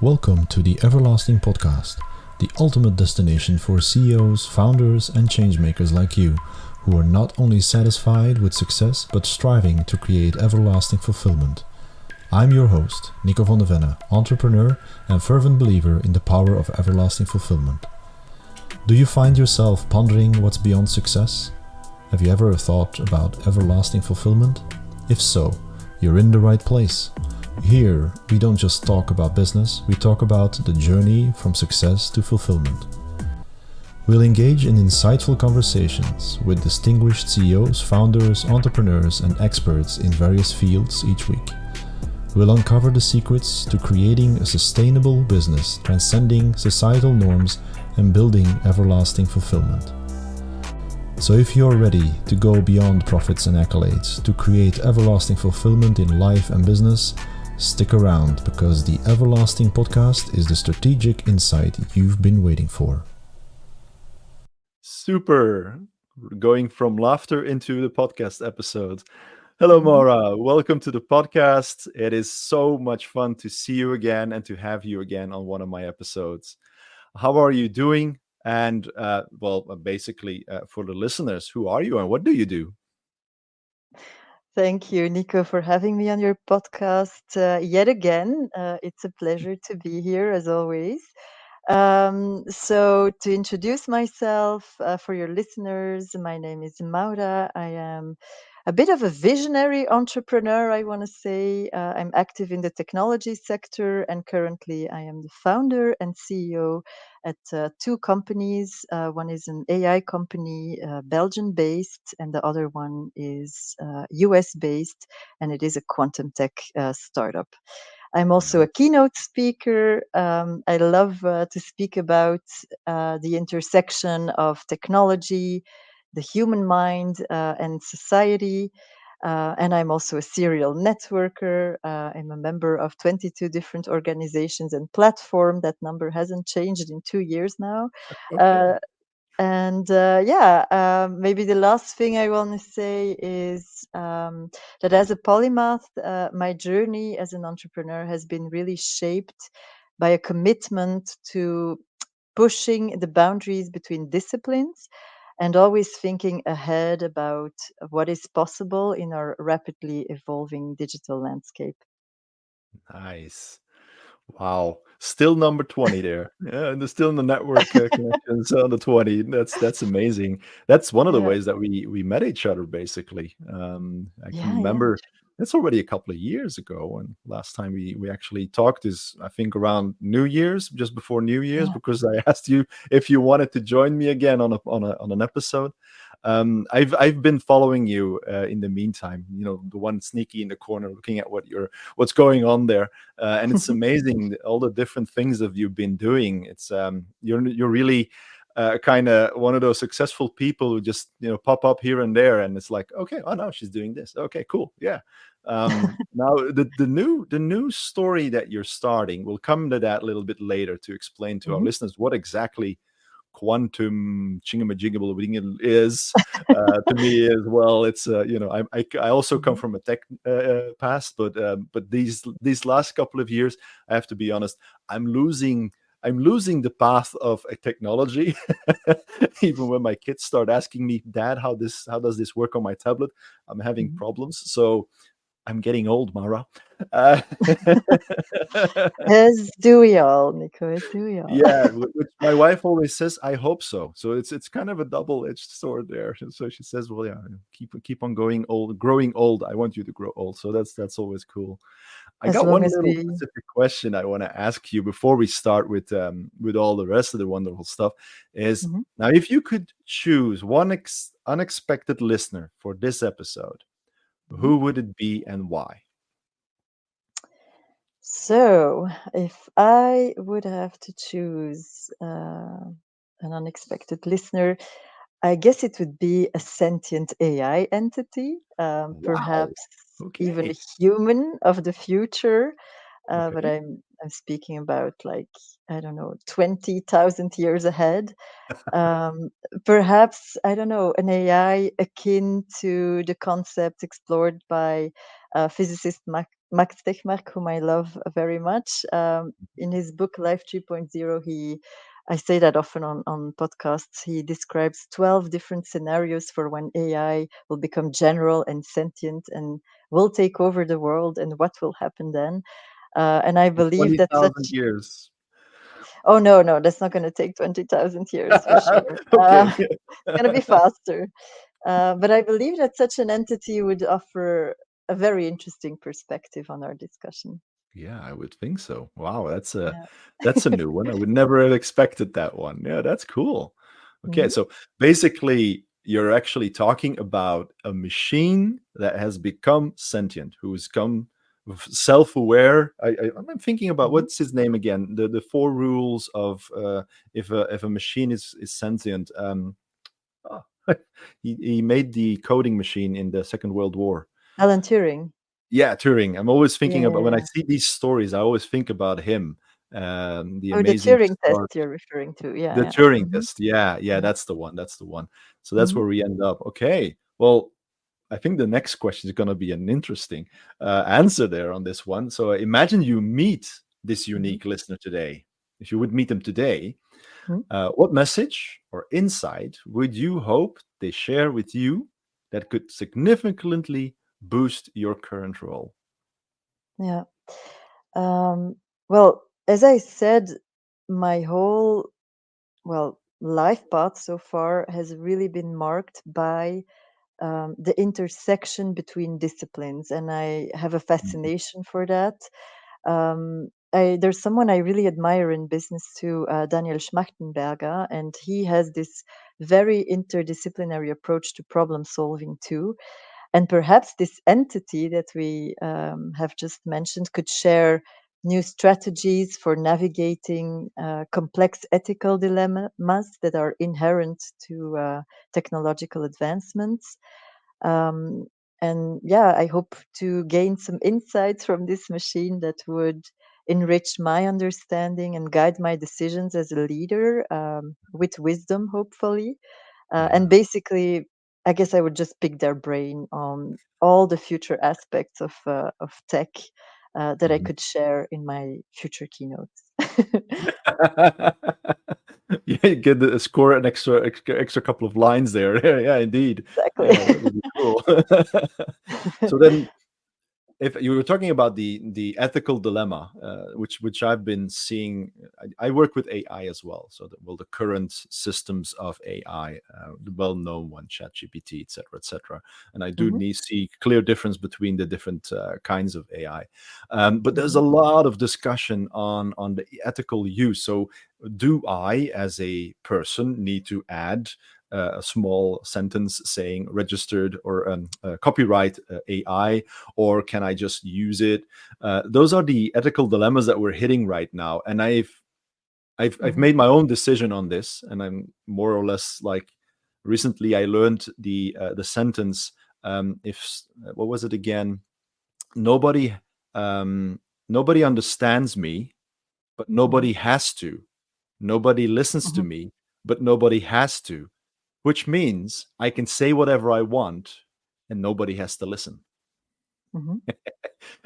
Welcome to the Everlasting Podcast, the ultimate destination for CEOs, founders, and changemakers like you, who are not only satisfied with success, but striving to create everlasting fulfillment. I'm your host, Nico van der Venne, entrepreneur and fervent believer in the power of everlasting fulfillment. Do you find yourself pondering what's beyond success? Have you ever thought about everlasting fulfillment? If so, you're in the right place. Here, we don't just talk about business, we talk about the journey from success to fulfillment. We'll engage in insightful conversations with distinguished CEOs, founders, entrepreneurs, and experts in various fields each week. We'll uncover the secrets to creating a sustainable business, transcending societal norms, and building everlasting fulfillment. So if you're ready to go beyond profits and accolades, to create everlasting fulfillment in life and business, stick around, because the Everlasting Podcast is the strategic insight you've been waiting for. Super. Going from laughter into the podcast episode. Hello, Maura. Welcome to the podcast. It is so much fun to see you again and to have you again on one of my episodes. How are you doing? And basically, for the listeners, who are you and what do you do? Thank you, Nico, for having me on your podcast yet again. It's a pleasure to be here, as always. So, to introduce myself for your listeners, my name is Maura. I am a bit of a visionary entrepreneur, I want to say. I'm active in the technology sector, and currently I am the founder and CEO at two companies. One is an AI company, Belgian based, and the other one is US based, and it is a quantum tech startup. I'm also a keynote speaker. I love to speak about the intersection of technology, the human mind, and society. And I'm also a serial networker. I'm a member of 22 different organizations and platforms. That number hasn't changed in 2 years now. Okay. Maybe the last thing I want to say is that as a polymath, my journey as an entrepreneur has been really shaped by a commitment to pushing the boundaries between disciplines and always thinking ahead about what is possible in our rapidly evolving digital landscape. Nice. Wow. Still number 20 there. Yeah, and there's still in the network connections on the 20. That's amazing. That's one of the Yeah, ways that we met each other, basically. I can yeah. remember it's already a couple of years ago. And last time we actually talked is, I think, around New Year's, just before New Year's, Yeah. because I asked you if you wanted to join me again on an episode. I've been following you in the meantime. You know, the one sneaky in the corner, looking at what's going on there, and it's amazing all the different things that you've been doing. It's you're really kind of one of those successful people who just pop up here and there, and it's like, okay, oh no, she's doing this. Okay, cool, yeah. Now the new story that you're starting, we'll come to that a little bit later to explain to our Mhm. listeners what exactly quantum chingamajigable is to me as well. It's I also come Mhm. from a tech past, but these last couple of years, I have to be honest, I'm losing the path of a technology. Even when my kids start asking me, Dad, how does this work on my tablet, I'm having Mhm. problems. So I'm getting old, Mara. Uh, As do we all, Nico, as do we all. Yeah, which my wife always says, "I hope so." So it's kind of a double-edged sword there. So she says, "Well, yeah, keep on going old, growing old. I want you to grow old." So that's always cool. I As got long one as little we specific question I want to ask you before we start with all the rest of the wonderful stuff. Is Mhm. now, if you could choose one unexpected listener for this episode, Mhm. who would it be and why? So, if I would have to choose an unexpected listener, I guess it would be a sentient AI entity, Wow. perhaps even a Okay. human of the future. But Okay. I'm speaking about, like, I don't know, 20,000 years ahead. Um, Perhaps, I don't know, an AI akin to the concept explored by physicist Max Tegmark, whom I love very much. In his book Life 3.0, I say that often on podcasts, he describes 12 different scenarios for when AI will become general and sentient and will take over the world, and what will happen then. And I believe that 20,000 years. oh, no, that's not going to take 20,000 years for sure. Okay. It's going to be faster. But I believe that such an entity would offer a very interesting perspective on our discussion. Yeah, I would think so. Wow, Yeah. that's a new one. I would never have expected that one. Yeah, that's cool. Okay, Mhm. so basically you're actually talking about a machine that has become sentient, who's come self-aware. I'm thinking about Mhm. what's his name again? The four rules of if a machine is sentient. Oh, he made the coding machine in the Second World War. Alan Turing. Yeah, Turing. I'm always Yeah, thinking yeah, about when I yeah. see these stories, I always think about him. The Oh, the amazing Turing test start, you're referring to. Yeah, the yeah. Turing Mhm. test. Yeah, yeah, Yeah. that's the one. That's the one. So that's Mhm. where we end up. Okay. Well, I think the next question is going to be an interesting answer there on this one. So imagine you meet this Mhm. unique listener today. If you would meet them today, Mhm. what message or insight would you hope they share with you that could significantly boost your current role? Yeah. Um, well, as I said, my whole life path so far has really been marked by the intersection between disciplines, and I have a Mhm. fascination for that. There's someone I really admire in business too, Daniel Schmachtenberger, and he has this very interdisciplinary approach to problem solving too. And perhaps this entity that we have just mentioned could share new strategies for navigating complex ethical dilemmas that are inherent to technological advancements. Um, and yeah, I hope to gain some insights from this machine that would enrich my understanding and guide my decisions as a leader, with wisdom, hopefully. And Yeah. basically, I guess I would just pick their brain on all the future aspects of tech that I Mhm. could share in my future keynotes. Yeah, you get the score an extra couple of lines there. Yeah, yeah, indeed. Yeah, Exactly. that would be cool. So then, if you were talking about the ethical dilemma, which I've been seeing, I work with AI as well. So the current systems of AI, the well-known one, ChatGPT, etc., and I do Mhm, need see clear difference between the different kinds of AI. But there's mhm, a lot of discussion on the ethical use. So do I, as a person, need to add a small sentence saying registered or copyright AI, or can I just use it? Those are the ethical dilemmas that we're hitting right now, and I've mhm, made my own decision on this, and I'm more or less like recently I learned the sentence. If what was it again? Nobody nobody understands me, but mhm, nobody has to. Nobody listens to mhm, me, but nobody has to. Which means I can say whatever I want, and nobody has to listen. mhm.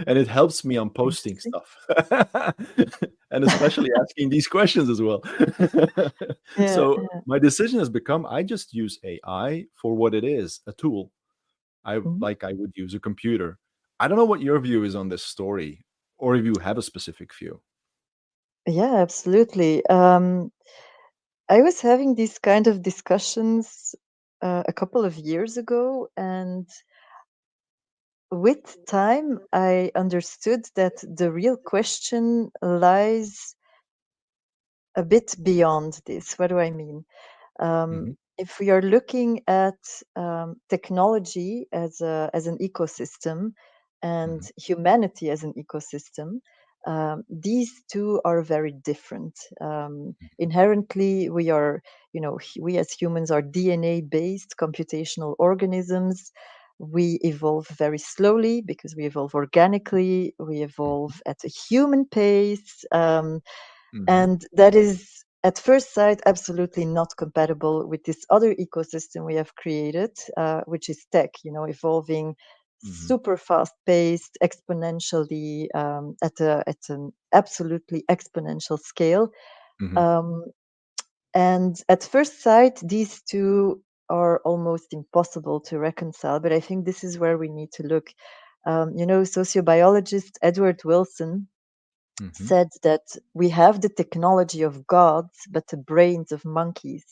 And it helps me on posting Interesting. stuff and especially asking these questions as well. Yeah, So yeah. my decision has become I just use AI for what it is, a tool. I Mhm. like I would use a computer. I don't know what your view is on this story, or if you have a specific view. Yeah, absolutely. I was having these kind of discussions a couple of years ago, and with time, I understood that the real question lies a bit beyond this. What do I mean? Mhm, If we are looking at technology as an ecosystem and mhm, humanity as an ecosystem, these two are very different. Inherently, we are, we as humans are DNA based computational organisms. We evolve very slowly because we evolve organically, we mhm, evolve at a human pace. mhm, And that is, at first sight, absolutely not compatible with this other ecosystem we have created, which is tech, evolving Mhm. super fast paced, exponentially, at an absolutely exponential scale. Mhm. Um, and at first sight, these two are almost impossible to reconcile. But I think this is where we need to look. Sociobiologist Edward Wilson Mhm. said that we have the technology of gods, but the brains of monkeys.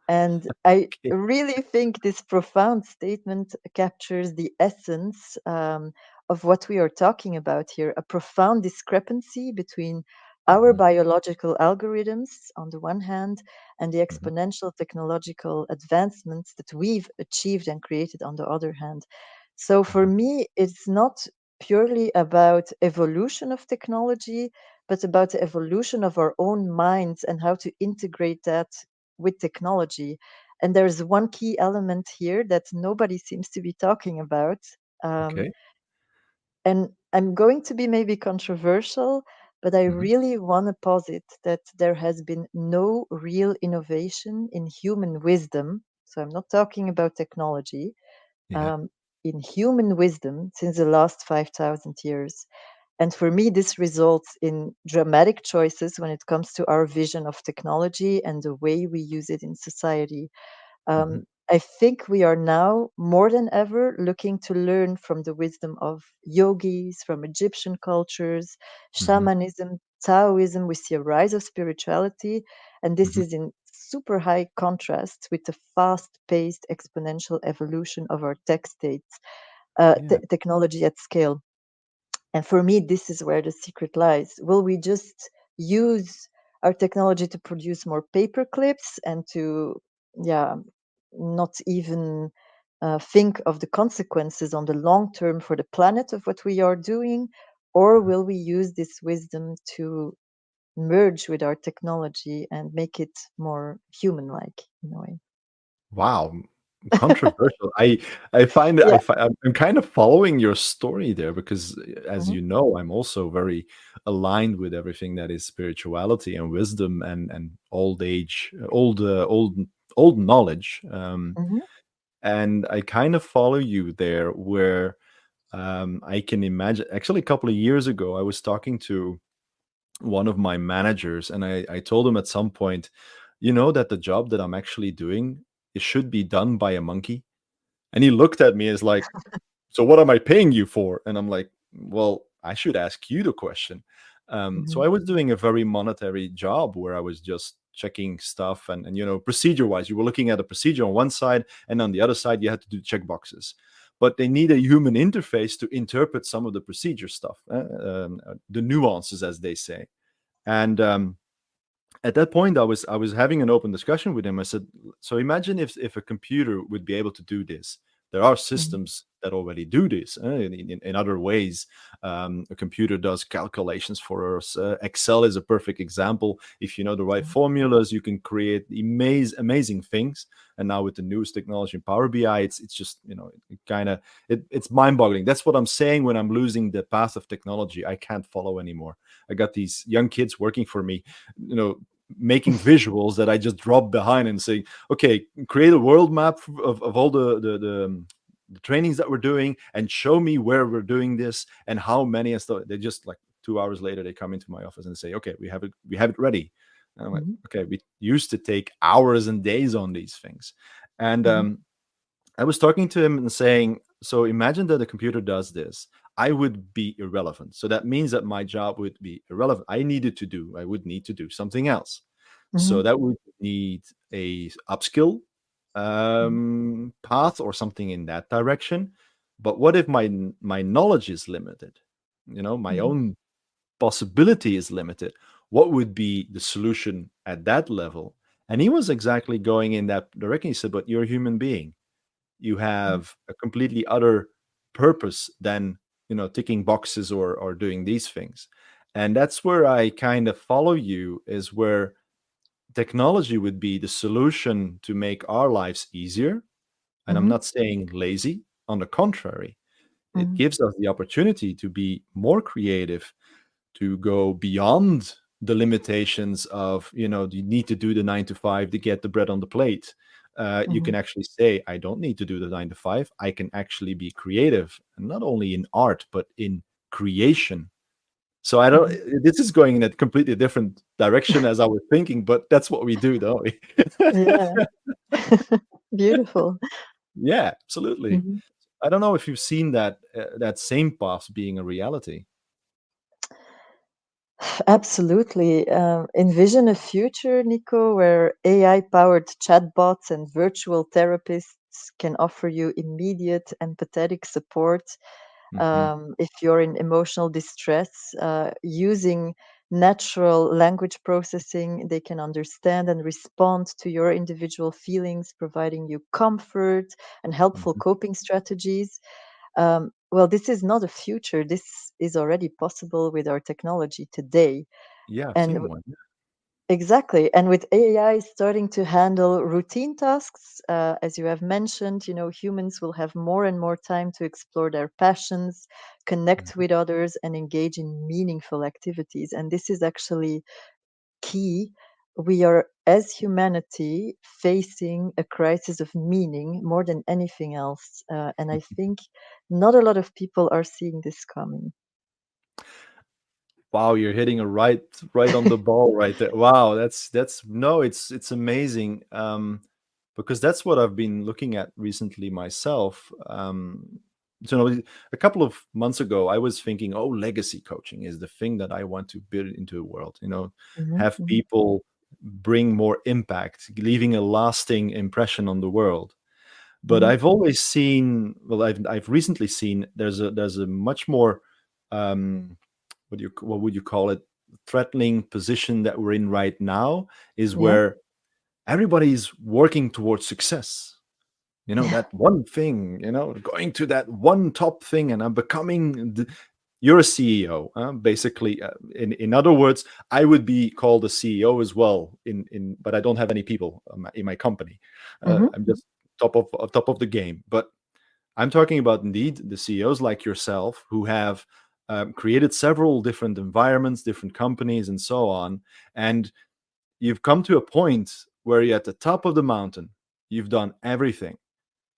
And I Okay. really think this profound statement captures the essence of what we are talking about here, a profound discrepancy between our Mhm. biological algorithms on the one hand and the Mhm. exponential technological advancements that we've achieved and created on the other hand. So for Mhm. me, it's not purely about evolution of technology, but about the evolution of our own minds and how to integrate that with technology. And there's one key element here that nobody seems to be talking about. Um, Okay. and I'm going to be maybe controversial, but I Mhm. really want to posit that there has been no real innovation in human wisdom. So I'm not talking about technology, Yeah. um, in human wisdom since the last 5,000 years. And for me, this results in dramatic choices when it comes to our vision of technology and the way we use it in society. Mhm. I think we are now more than ever looking to learn from the wisdom of yogis, from Egyptian cultures, Mhm. shamanism, Taoism. We see a rise of spirituality, and this Mhm. is in super high contrast with the fast paced exponential evolution of our tech states, Yeah. technology at scale. And for me, this is where the secret lies. Will we just use our technology to produce more paper clips and to, yeah, not even think of the consequences on the long term for the planet of what we are doing? Or Mhm. will we use this wisdom to merge with our technology and make it more human like in a way? Wow, controversial. I find that Yeah. I'm kind of following your story there because, as Hmm. you know, I'm also very aligned with everything that is spirituality and wisdom and old age, old knowledge. Hmm. And I kind of follow you there, where I can imagine. Actually, a couple of years ago, I was talking to one of my managers, and I told him at some point, you know, that the job that I'm actually doing, it should be done by a monkey. And he looked at me as like, so what am I paying you for? And I'm like, well, I should ask you the question. So Hmm. I was doing a very monetary job where I was just checking stuff, and you know, procedure wise, you were looking at a procedure on one side, and on the other side you had to do check boxes, but they need a human interface to interpret some of the procedure stuff, the nuances, as they say. And at that point, I was having an open discussion with him. I said, so imagine if a computer would be able to do this. There are Hmm. systems that already do this in other ways. A computer does calculations for us. Excel is a perfect example. If you know the right formulas, you can create amazing things. And now with the newest technology in Power BI, it's just, you know, it kind of it's mind-boggling. That's what I'm saying when I'm losing the path of technology. I can't follow anymore. I got these young kids working for me, you know, making visuals that I just drop behind and say, okay, create a world map of all the trainings that we're doing and show me where we're doing this and how many and stuff. They just like 2 hours later they come into my office and say, okay, we have it ready. And I'm like, Hmm. okay, we used to take hours and days on these things. And Hmm. I was talking to him and saying, so imagine that a computer does this. I would be irrelevant. So that means that my job would be irrelevant. I would need to do something else. So Hmm. that would need a upskill path or something in that direction. But what if my knowledge is limited? You know, my Hmm. own possibility is limited. What would be the solution at that level? And he was exactly going in that direction. He said, but you're a human being, you have a completely other purpose than, you know, ticking boxes or doing these things. And that's where I kind of follow you, is where technology would be the solution to make our lives easier. And I'm Hmm. not saying lazy, on the contrary, it Hmm. gives us the opportunity to be more creative, to go beyond the limitations of, you know, you need to do the 9 to 5 to get the bread on the plate. You can Mhm. actually say, I don't need to do the 9 to 5. I can actually be creative, and not only in art, but in creation. So I don't. Mhm. This is going in a completely different direction as I was thinking, but that's what we do, don't we? Yeah. Beautiful. Yeah, absolutely. Mhm. I don't know if you've seen that same path being a reality. Absolutely. Envision a future, Nico, where AI-powered chatbots and virtual therapists can offer you immediate empathetic support. Hmm. If you're in emotional distress, using natural language processing, they can understand and respond to your individual feelings, providing you comfort and helpful Hmm. coping strategies. Well, this is not a future. This is already possible with our technology today. Yeah, I've And seen one. exactly. And with AI starting to handle routine tasks, as you have mentioned, humans will have more and more time to explore their passions, connect Mhm. with others, and engage in meaningful activities. And this is actually key. We are, as humanity, facing a crisis of meaning more than anything else. And I think not a lot of people are seeing this coming. Wow, you're hitting a right on the ball right there. Wow, that's no, it's amazing. Because that's what I've been looking at recently myself. A couple of months ago, I was thinking, oh, legacy coaching is the thing that I want to build into the world. Mhm, Have mhm, people bring more impact, leaving a lasting impression on the world. But mhm, I've always seen, well, I've recently seen there's a much more what would you call it, threatening position that we're in right now, is yeah, where everybody's working towards success. yeah, That one thing, going to that one top thing, and I'm becoming you're a CEO, basically. In other words, I would be called a CEO as well, but I don't have any people in my company. mhm, I'm mhm, just top of the game. But I'm talking about indeed the CEOs like yourself who have created several different environments, different companies, and so on. And you've come to a point where you're at the top of the mountain. You've done everything,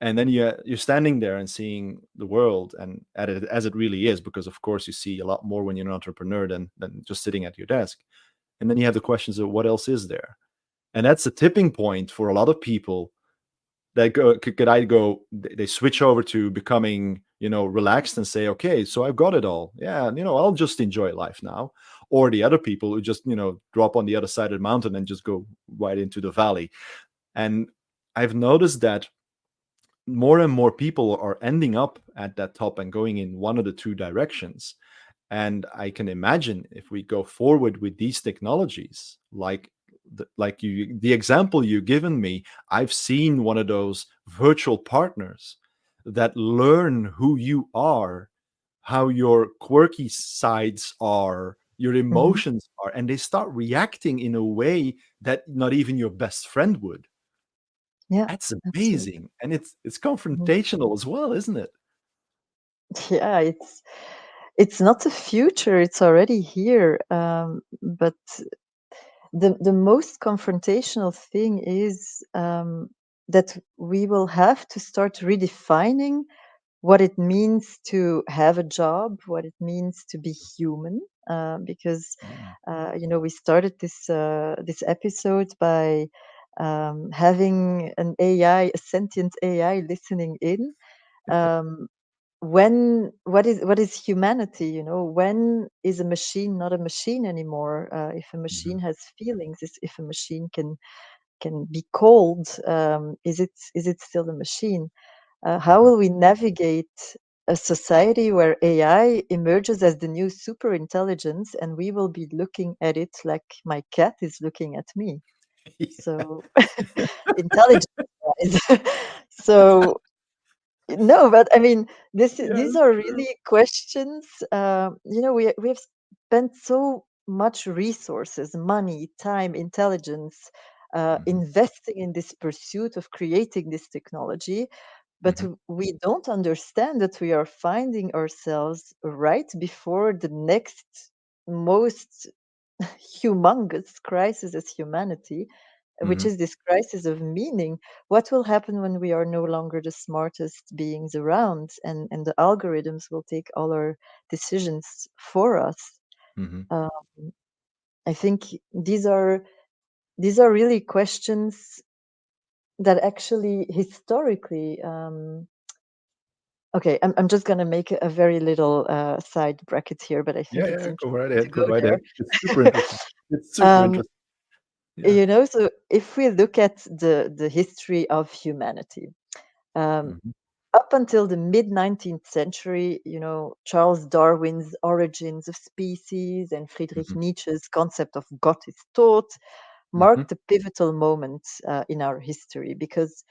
and then you're standing there and seeing the world and at it as it really is. Because of course you see a lot more when you're an entrepreneur than just sitting at your desk. And then you have the questions of what else is there, and that's the tipping point for a lot of people that could I go they switch over to becoming relaxed and say, okay, so I've got it all, yeah, I'll just enjoy life now. Or the other people who just drop on the other side of the mountain and just go right into the valley. And I've noticed that more and more people are ending up at that top and going in one of the two directions. And I can imagine if we go forward with these technologies, like the example you've given me, I've seen one of those virtual partners that learn who you are, how your quirky sides are, your mhm. emotions are, and they start reacting in a way that not even your best friend would. Yeah, That's absolutely. amazing. And it's Mhm. confrontational as well, isn't it? Yeah, it's not the future, it's already here. But the most confrontational thing is that we will have to start redefining what it means to have a job, what it means to be human. Because Mm. we started this episode by having an AI, a sentient AI, listening in. Um, when what is humanity? When is a machine not a machine anymore? If a machine Mhm. has feelings, if a machine can be cold, is it still a machine? How Mhm. will we navigate a society where AI emerges as the new super intelligence and we will be looking at it like my cat is looking at me? Yeah. So, intelligence wise. So, no, but I mean, Yeah, these are true. really questions. We have spent so much resources, money, time, intelligence, Mhm. investing in this pursuit of creating this technology, but Mhm. we don't understand that we are finding ourselves right before the next most humongous crisis as humanity, which Mm-hmm. is this crisis of meaning. What will happen when we are no longer the smartest beings around, and the algorithms will take all our decisions for us? Mm-hmm. Um, I think these are really questions that actually historically. Okay, I'm just going to make a very little side bracket here, but I Yeah, think it's yeah, go interesting right to ahead. Go go right ahead. there. It's super interesting. It's super um, interesting. Yeah. so if we look at the history of humanity, um, Mm-hmm. up until the mid 19th century, Charles Darwin's Origins of Species and Friedrich Mm-hmm. Nietzsche's concept of God is thought Mm-hmm. marked a pivotal moment in our history, because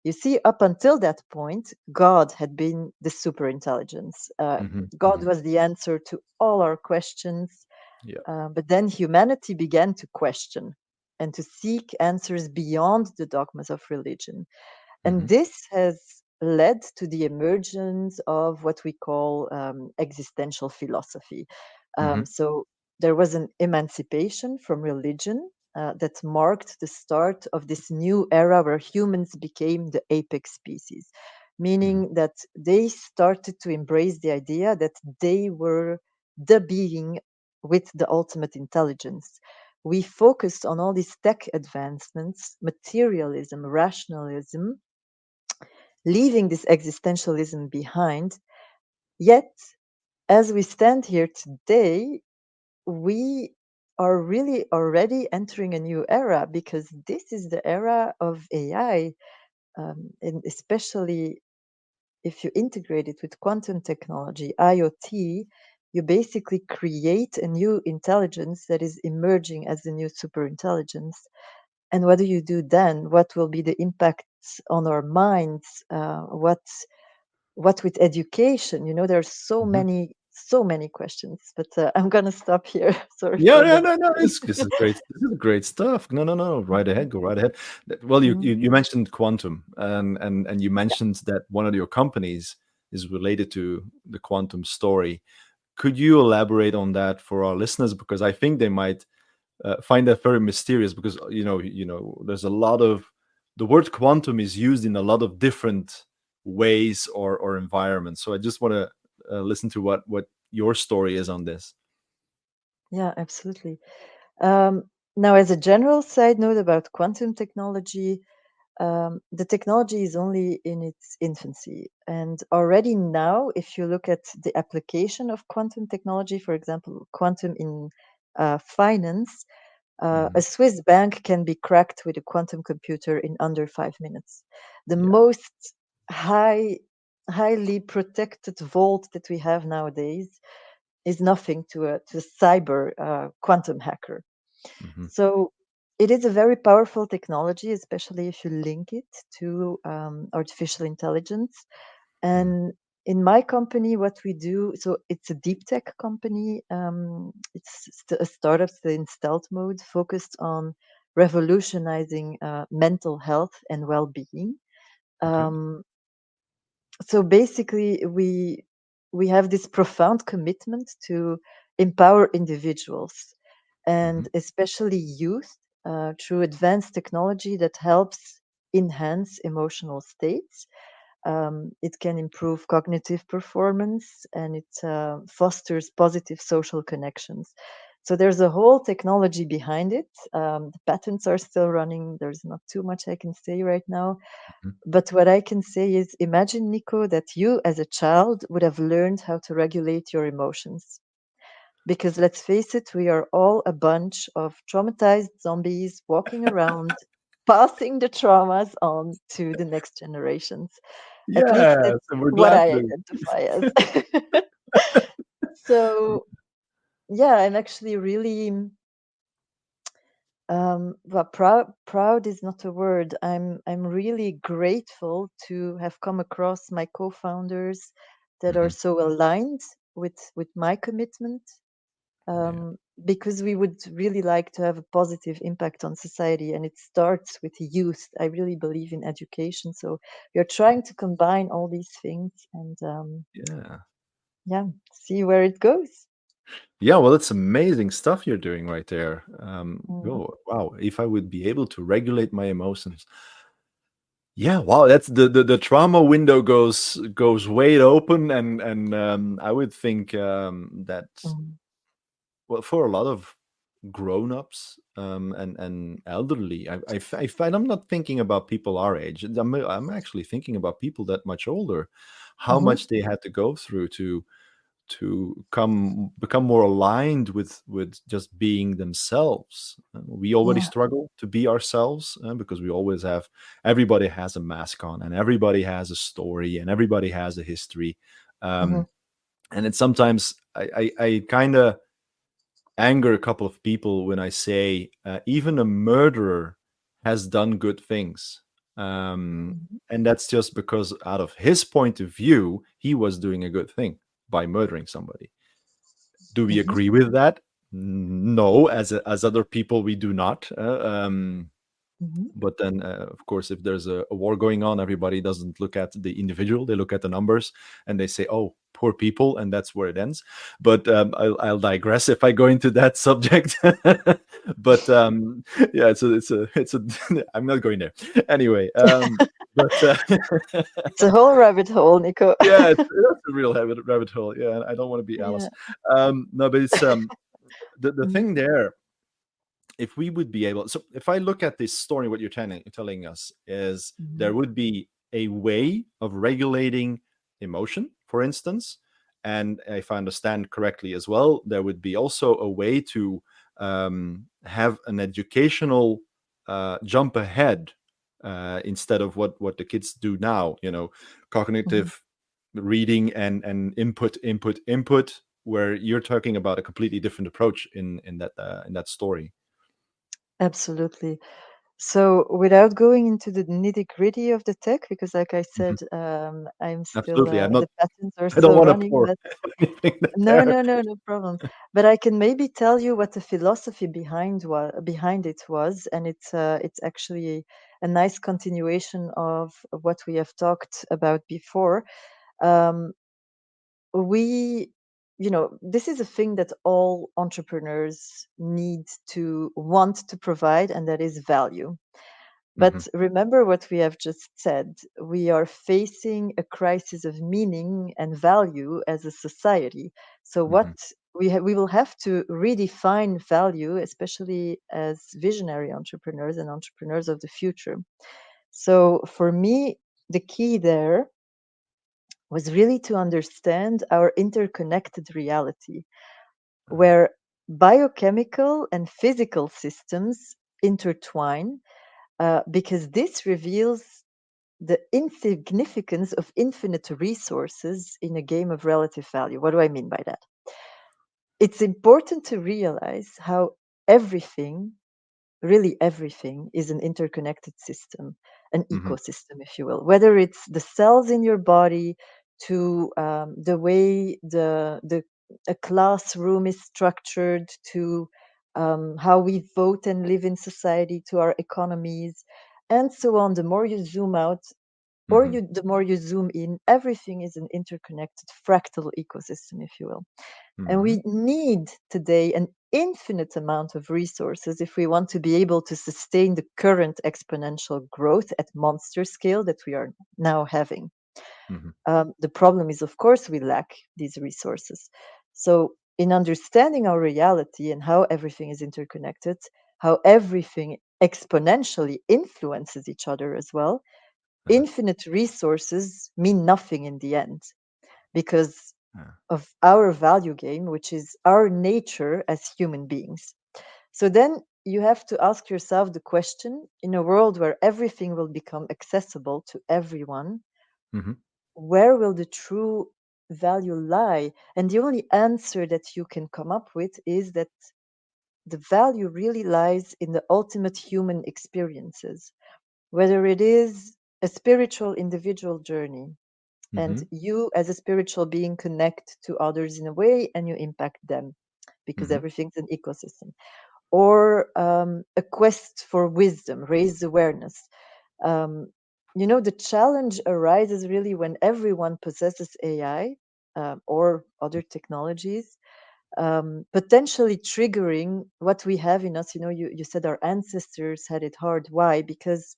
you see, up until that point, God had been the super intelligence. Mm-hmm. God Mm-hmm. was the answer to all our questions. Yeah. But then humanity began to question and to seek answers beyond the dogmas of religion. Mm-hmm. And this has led to the emergence of what we call existential philosophy. Mm-hmm. So there was an emancipation from religion that marked the start of this new era where humans became the apex species, Mm-hmm. meaning that they started to embrace the idea that they were the being with the ultimate intelligence. We focused on all these tech advancements, materialism, rationalism, leaving this existentialism behind. Yet, as we stand here today, we are really already entering a new era, because this is the era of AI, and especially if you integrate it with quantum technology, IoT, you basically create a new intelligence that is emerging as the new superintelligence. And what do you do then? What will be the impacts on our minds? What with education? There's Mm-hmm. so many questions, but I'm gonna stop here. Sorry Yeah, for yeah, the. no, no, this is great. This is great stuff. No, no, no, right ahead, go right ahead. Well, you Mhm. you mentioned quantum, and you mentioned that one of your companies is related to the quantum story. Could you elaborate on that for our listeners? Because I think they might find that very mysterious. Because there's a lot of the word quantum is used in a lot of different ways or environments. So I just want to listen to what your story is on this. Yeah, absolutely. Um, Now, as a general side note about quantum technology, the technology is only in its infancy. And already now, if you look at the application of quantum technology, for example, quantum in finance, Hmm. a Swiss bank can be cracked with a quantum computer in under 5 minutes. The Yeah. most high, highly protected vault that we have nowadays is nothing to a cyber quantum hacker. Hmm. So it is a very powerful technology, especially if you link it to artificial intelligence. And in my company, what we do, so it's a deep tech company. It's a startup still in stealth mode, focused on revolutionizing mental health and well-being. Okay. Um, so basically, we have this profound commitment to empower individuals, Hmm. and especially youth, through advanced technology that helps enhance emotional states. It can improve cognitive performance, and it fosters positive social connections. So there's a whole technology behind it. The patents are still running. There's not too much I can say right now. Hmm. But what I can say is, imagine, Nico, that you as a child would have learned how to regulate your emotions. Because let's face it, we are all a bunch of traumatized zombies walking around, passing the traumas on to the next generations. At least Yes, that's and we're what glad I to. identify as. So, yeah, I'm actually really, well, proud is not a word. I'm really grateful to have come across my co-founders that are Hmm. so aligned with my commitment, Yeah, because we would really like to have a positive impact on society, and it starts with youth. I really believe in education, so we are trying to combine all these things, and yeah. yeah, see where it goes. Yeah, well, it's amazing stuff you're doing right there. Mm, Oh, wow. If I would be able to regulate my emotions, yeah, wow, that's the trauma window goes wide open, and I would think that, mm, well, for a lot of grown-ups and elderly, I find I'm not thinking about people our age. I'm actually thinking about people that much older, how mhm. much they had to go through to come become more aligned with just being themselves. We already Yeah. struggle to be ourselves because we always have everybody has a mask on, and everybody has a story, and everybody has a history. Mhm, um, and it's sometimes I kind of anger a couple of people when I say even a murderer has done good things. mhm, And that's just because, out of his point of view, he was doing a good thing by murdering somebody. Do we mhm, agree with that? No, as other people, we do not. mhm. But then, of course, if there's a war going on, everybody doesn't look at the individual; they look at the numbers, and they say, "Oh, poor people," and that's where it ends. But I'll digress if I go into that subject. But yeah, it's a. I'm not going there anyway. But It's a whole rabbit hole, Nico. yeah, it's a real rabbit hole. Yeah, I don't want to be Yeah. Alice. No, but it's the Mhm, thing there, if we would be able, so if I look at this story, what you're telling us is there mhm, would be a way of regulating emotion, for instance. And if I understand correctly as well, there would be also a way to have an educational jump ahead, instead of what the kids do now, mhm. cognitive reading and input, where you're talking about a completely different approach in that story. Absolutely. So, without going into the nitty-gritty of the tech, because like I Mhm. said, I'm still Absolutely. I'm not the patents are I don't still wanna running, pour but anything no, there. no, no, no problem. But I can maybe tell you what the philosophy behind it was, and it's actually a nice continuation of what we have talked about before. Um, we, this is a thing that all entrepreneurs need to want to provide, and that is value. Mhm, But remember what we have just said. We are facing a crisis of meaning and value as a society. So what mhm, we will have to redefine value, especially as visionary entrepreneurs and entrepreneurs of the future. So for me, the key there was really to understand our interconnected reality, uh-huh, where biochemical and physical systems intertwine, because this reveals the insignificance of infinite resources in a game of relative value. What do I mean by that? It's important to realize how everything, really everything, is an interconnected system, an mhm, ecosystem, if you will. Whether it's the cells in your body, to the way the a classroom is structured, to how we vote and live in society, to our economies, and so on. The more you zoom out, mhm, the more you zoom in, everything is an interconnected fractal ecosystem, if you will. And mhm, we need today an infinite amount of resources if we want to be able to sustain the current exponential growth at monster scale that we are now having. mhm, The problem is, of course, we lack these resources. So, in understanding our reality and how everything is interconnected, how everything exponentially influences each other as well, uh-huh, infinite resources mean nothing in the end, because yeah, of our value game, which is our nature as human beings. So then you have to ask yourself the question, in a world where everything will become accessible to everyone, mhm, where will the true value lie? And the only answer that you can come up with is that the value really lies in the ultimate human experiences, whether it is a spiritual individual journey, and mhm, you as a spiritual being connect to others in a way and you impact them, because mhm, everything's an ecosystem, or a quest for wisdom, raised awareness. um, the challenge arises really when everyone possesses AI or other technologies, potentially triggering what we have in us. You said our ancestors had it hard. Why? Because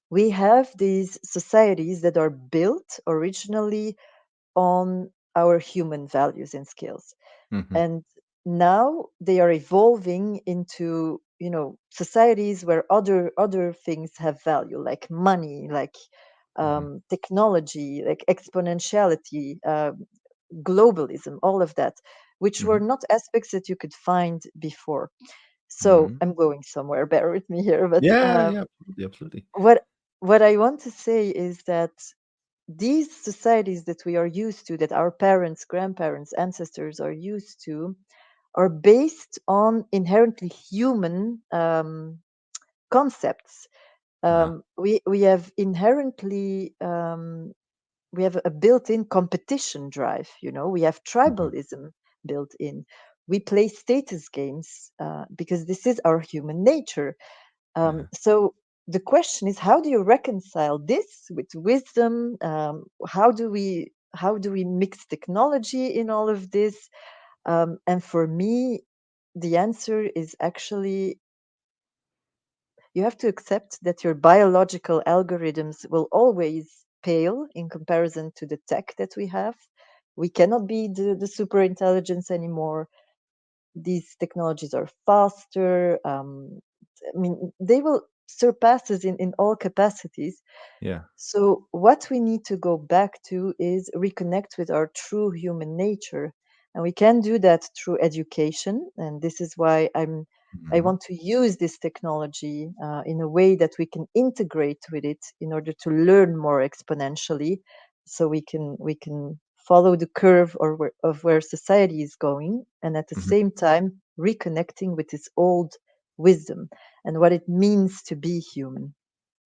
we have these societies that are built originally on our human values and skills. Mhm. And now they are evolving into societies where other things have value, like money, like Mhm. technology, like exponentiality, globalism, all of that, which were Mhm. not aspects that you could find before. So Mhm. I'm going somewhere, bear with me here, but Yeah, yeah, absolutely, absolutely. what I want to say is that these societies that we are used to, that our parents, grandparents, ancestors are used to, are based on inherently human concepts. Uh-huh. We have inherently we have a built-in competition drive. We have Mhm. tribalism built in. We play status games because this is our human nature. Yeah. So the question is, how do you reconcile this with wisdom? How do we mix technology in all of this? And for me, the answer is actually you have to accept that your biological algorithms will always pale in comparison to the tech that we have. We cannot be the super intelligence anymore. These technologies are faster. They will surpass us in all capacities. Yeah. So, what we need to go back to is reconnect with our true human nature. And we can do that through education. And this is why I Mhm. want to use this technology in a way that we can integrate with it in order to learn more exponentially, so we can follow the curve of where society is going, and at the Mhm. same time reconnecting with this old wisdom and what it means to be human.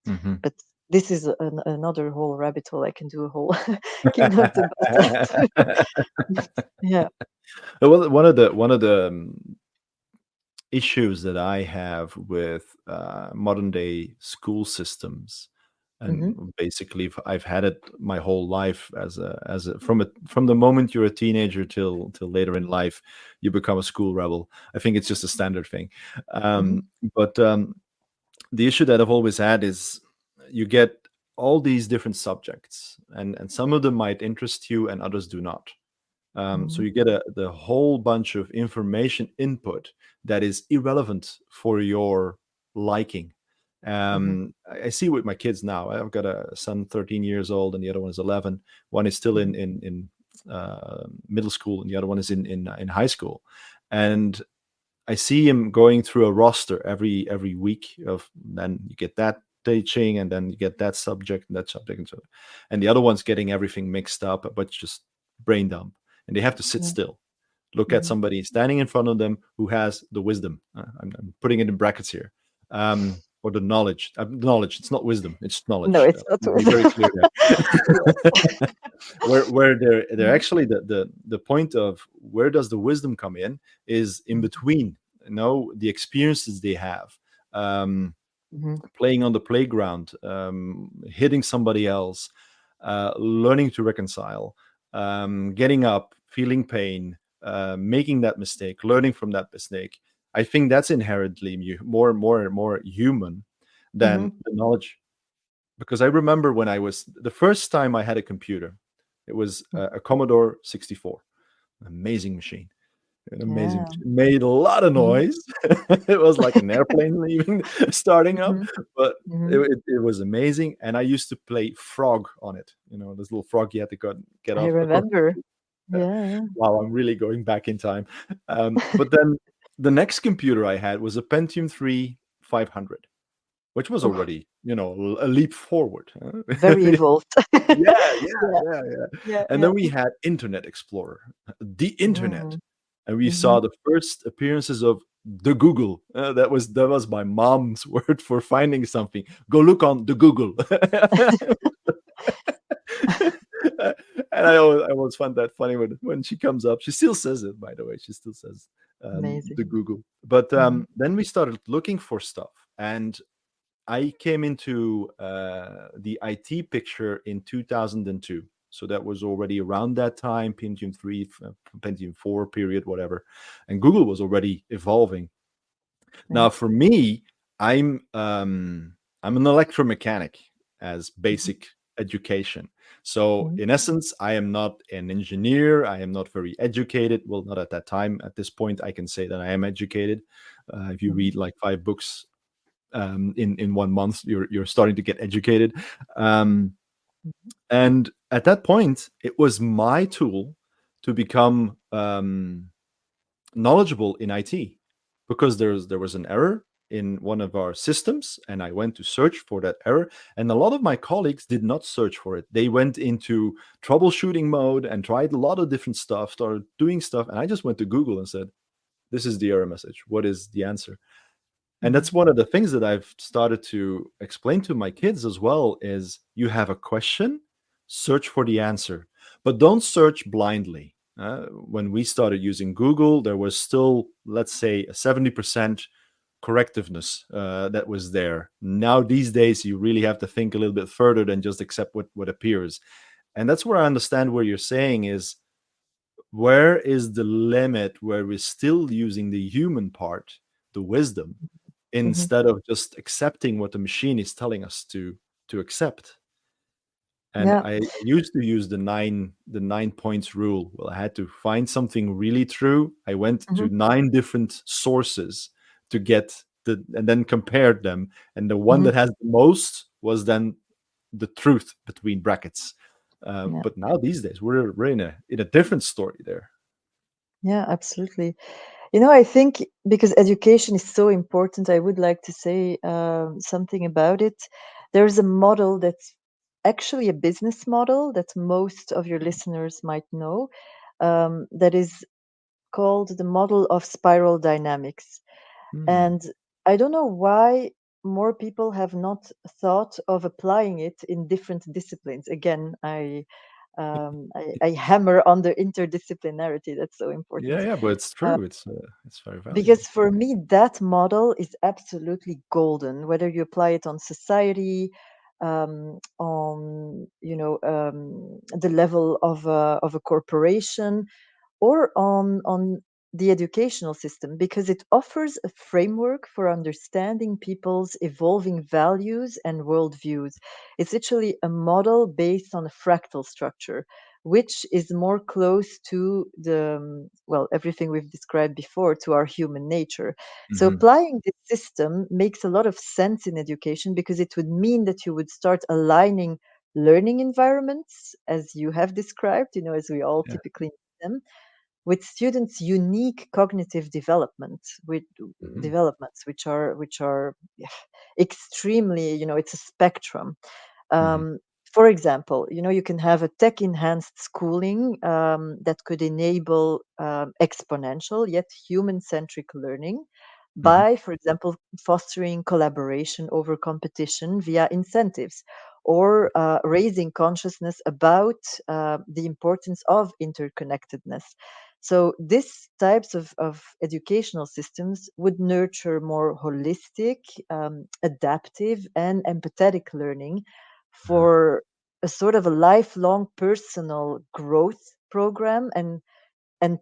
Mhm. But this is another whole rabbit hole. I can do a whole keynote about that. Yeah. Well, one of the issues that I have with modern day school systems, and Hmm. basically I've had it my whole life from the moment you're a teenager till later in life, you become a school rebel. I think it's just a standard thing. Hmm. But the issue that I've always had is you get all these different subjects, and some of them might interest you and others do not. So Hmm. you get the whole bunch of information input that is irrelevant for your liking. Hmm. I see with my kids now. I've got a son, 13 years old, and the other one is 11. One is still Hmm. in middle school, and the other one is in high school. And I see him going through a roster every week of, then you get that teaching, and then you get that subject and that subject, and the other one's getting everything mixed up, but just brain dump, and they have to sit Yeah. still, look at Hmm. somebody standing in front of them who has the wisdom. I'm putting it in brackets here, or the knowledge. Knowledge. It's not wisdom. It's No, knowledge. it's not. Be very clear Yeah. there. Where they're Mhm. actually the point of where does the wisdom come in is in Mhm. between. The experiences they have. Um, Mhm. Playing on the playground, hitting somebody else, learning to reconcile, getting up, feeling pain, making that mistake, learning from that mistake. I think that's inherently more human than Mhm. the knowledge. Because I remember when I was the first time I had a computer, it was a Commodore 64, amazing machine. An amazing Yeah. machine. Made a lot of Mhm. noise. It was like an airplane leaving, starting up, Mhm. but Mhm. it was amazing. And I used to play Frog on it. This little frog you had to get I off across. remember. Yeah, yeah. Wow, I'm really going back in time. But then the next computer I had was a Pentium 3 500, which was Oh, already, a leap forward. very evolved. Yeah, yeah, Yeah, yeah, yeah. yeah, And yeah. then we had Internet Explorer, the internet, Mm. and we saw Mhm. the first appearances of the Google. That was my mom's word for finding something. Go look on the Google. And I always find that funny when she comes up. She still says it, by the way. She still says the Amazing. Google. But Mhm. then we started looking for stuff, and I came into the IT picture in 2002. So that was already around that time, Pentium 3, Pentium 4 period, whatever. And Google was already evolving. Yeah. Now, for me, I'm an electromechanic as Mhm. basic education. So, Mhm. in essence, I am not an engineer. I am not very educated. Well, not at that time. At this point, I can say that I am educated. If you Mhm. read like 5 books in 1 month, you're starting to get educated. Um, Mhm. and at that point, it was my tool to become knowledgeable in IT because there was an error in one of our systems, and I went to search for that error. And a lot of my colleagues did not search for it. They went into troubleshooting mode and tried a lot of different stuff, started doing stuff, and I just went to Google and said, "This is the error message. What is the answer?" And Mhm. that's one of the things that I've started to explain to my kids as well is you have a question, search for the answer, but don't search blindly. When we started using Google, there was still, let's say, a 70% correctiveness that was there. Now, these days, you really have to think a little bit further than just accept what appears. And that's where I understand where you're saying is where is the limit where we're still using the human part, the wisdom, Mhm. instead of just accepting what the machine is telling us to accept. And Yeah. I used to use the 9 points rule. Well, I had to find something really true. I went to Mhm. 9 different sources to get and then compared them. And the one Mhm. that has the most was then the truth between brackets. Yeah. But now these days we're in a different story there. Yeah, absolutely. I think because education is so important, I would like to say something about it. There's a model that's actually a business model that most of your listeners might know, that is called the model of spiral dynamics. Hmm. And I don't know why more people have not thought of applying it in different disciplines. Again, I hammer on the interdisciplinarity. That's so Yeah, important. yeah, but it's Uh, true. It's very because valuable. for me, that model is absolutely golden, whether you apply it on society, on the level of a corporation, or on the educational system, because it offers a framework for understanding people's evolving values and worldviews. It's literally a model based on a fractal structure, which is more close to the everything we've described before, to our human nature. So Hmm. applying this system makes a lot of sense in education, because it would mean that you would start aligning learning environments, as you have described, as we all Yeah. typically need them, with students' unique cognitive with Hmm. developments, which are yeah, extremely, it's a spectrum. Hmm. um, for example, you can have a tech enhanced schooling that could enable exponential yet human centric learning Hmm. by, for example, fostering collaboration over competition via incentives, or raising consciousness about the importance of interconnectedness. So these types of educational systems would nurture more holistic, adaptive, and empathetic learning Uh-huh. for a sort of a lifelong personal growth program, and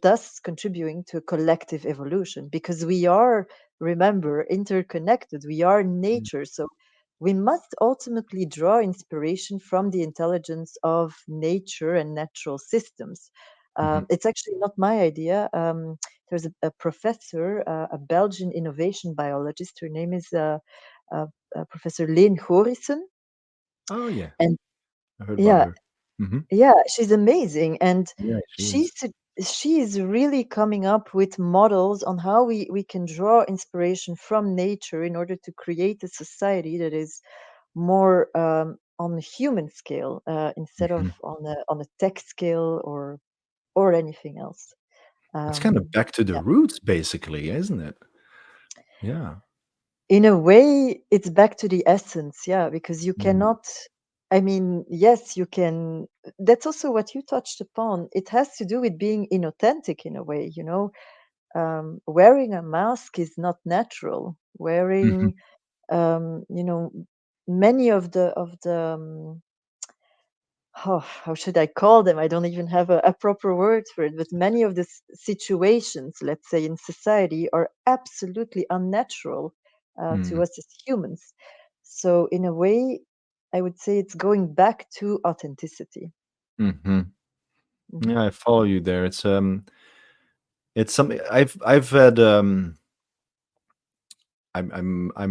thus contributing to a collective evolution, because we are, remember, interconnected. We are nature. So we must ultimately draw inspiration from the intelligence of nature and natural systems. Hmm. It's actually not my idea. There's a professor, a Belgian innovation biologist. Her name is uh, Professor Leen Gorissen. Oh yeah, And I heard about yeah, her. Hmm. yeah, she's amazing, and Yeah, she she's is. she is really coming up with models on how we can draw inspiration from nature in order to create a society that is more on a human scale, instead of Hmm. on a tech scale, or anything else. It's kind of back to the Yeah, roots, basically, isn't it? Yeah. in a way, it's back to the essence, yeah, because you Mm. cannot. I mean, yes, you can. That's also what you touched upon. It has to do with being inauthentic in a way, wearing a mask is not natural. Mhm. Wearing, many of the how should I call them? I don't even have a proper word for it. But many of the situations, let's say in society, are absolutely unnatural to Mm, us as humans. So in a way, I would say it's going back to authenticity. hmm. Mhm, Yeah, I follow you there. It's something I've had. I'm